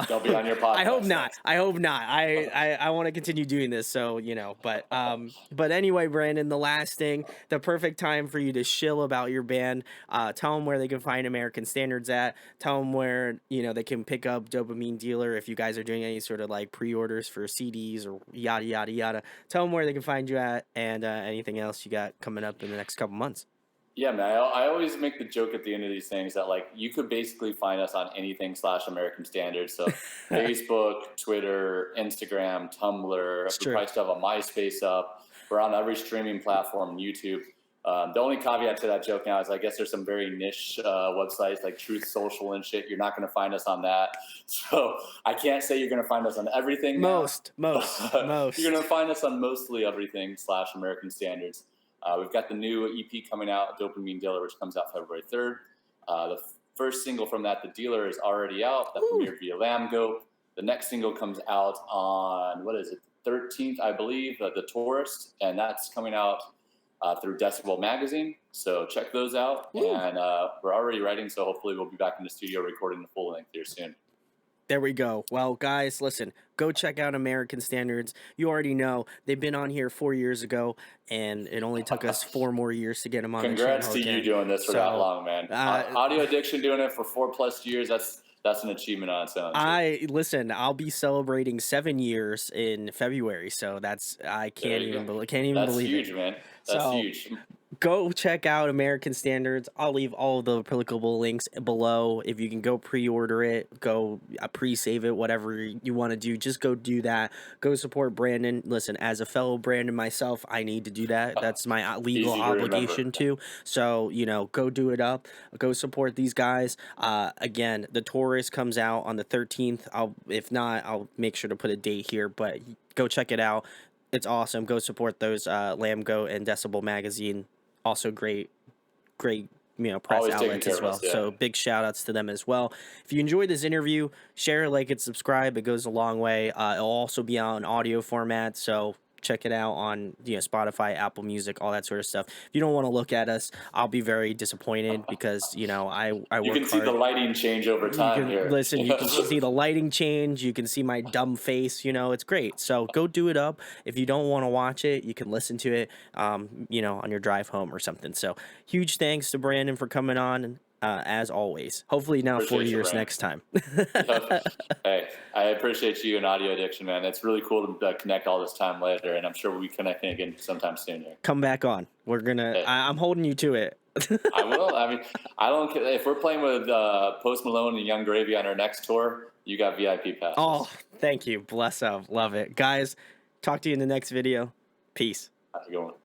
They'll be on your podcast. I hope not. next. I hope not. I want to continue doing this. So but anyway, Brandon, the last thing, the perfect time for you to shill about your band. Tell them where they can find American Standards at. Tell them where they can pick up Dopamine Dealer if you guys are doing any sort of like pre-orders for CDs or yada yada yada. Tell them where they can find you at, and anything else you got coming up in the next couple months. Yeah, man. I always make the joke at the end of these things that like you could basically find us on anything /American Standards. So Facebook, Twitter, Instagram, Tumblr. It's We true. probably still have a MySpace up. We're on every streaming platform, YouTube. The only caveat to that joke now is I guess there's some very niche websites like Truth Social and shit. You're not going to find us on that. So I can't say you're going to find us on everything. Most. You're going to find us on mostly everything /American Standards. We've got the new EP coming out, Dopamine Dealer, which comes out February 3rd. The first single from that, The Dealer, is already out. That premiered via Lambgoat. The next single comes out on, what is it, the 13th, I believe, The Tourist, and that's coming out through Decibel Magazine. So check those out. Ooh. And we're already writing, so hopefully we'll be back in the studio recording the full length here soon. There we go. Well, guys, listen, go check out American Standards. You already know they've been on here 4 years ago, and it only took us 4 more years to get them on Congrats the to channel you doing this for that long, man. Audio Addiction doing it for 4+ years. That's an achievement on its own. Listen, I'll be celebrating 7 years in February, so I can't even believe it. That's huge, man. That's huge. Go check out American Standards. I'll leave all the applicable links below. If you can go pre-order it, go pre-save it, whatever you want to do, just go do that. Go support Brandon. Listen, as a fellow Brandon myself, I need to do that. That's my legal obligation too. So, go do it up. Go support these guys. Again, The Taurus comes out on the 13th. If not, I'll make sure to put a date here, but go check it out. It's awesome. Go support those Lambgoat and Decibel Magazine. Also great press Always taking outlets care as of us. well. Yeah. So big shout outs to them as well. If you enjoyed this interview, share, like, and subscribe. It goes a long way. It'll also be out in audio format, so check it out on Spotify, Apple Music, all that sort of stuff. If you don't want to look at us, I'll be very disappointed because I You work can see the hard. lighting change over You time can here. listen, you can see the lighting change, you can see my dumb face, it's great. So go do it up. If you don't want to watch it, you can listen to it on your drive home or something. So huge thanks to Brandon for coming on, as always. Hopefully now 4 Appreciate you, years Brandon. next time. Yep. Hey, I appreciate you and Audio Addiction, man. It's really cool to connect all this time later, and I'm sure we'll be connecting again sometime soon here. Come back on. Hey, I'm holding you to it. I will. I mean, I don't care if we're playing with Post Malone and Young Gravy on our next tour. You got VIP Oh, passes. thank you. Bless up. Love it. Guys, talk to you in the next video. Peace. How's it going?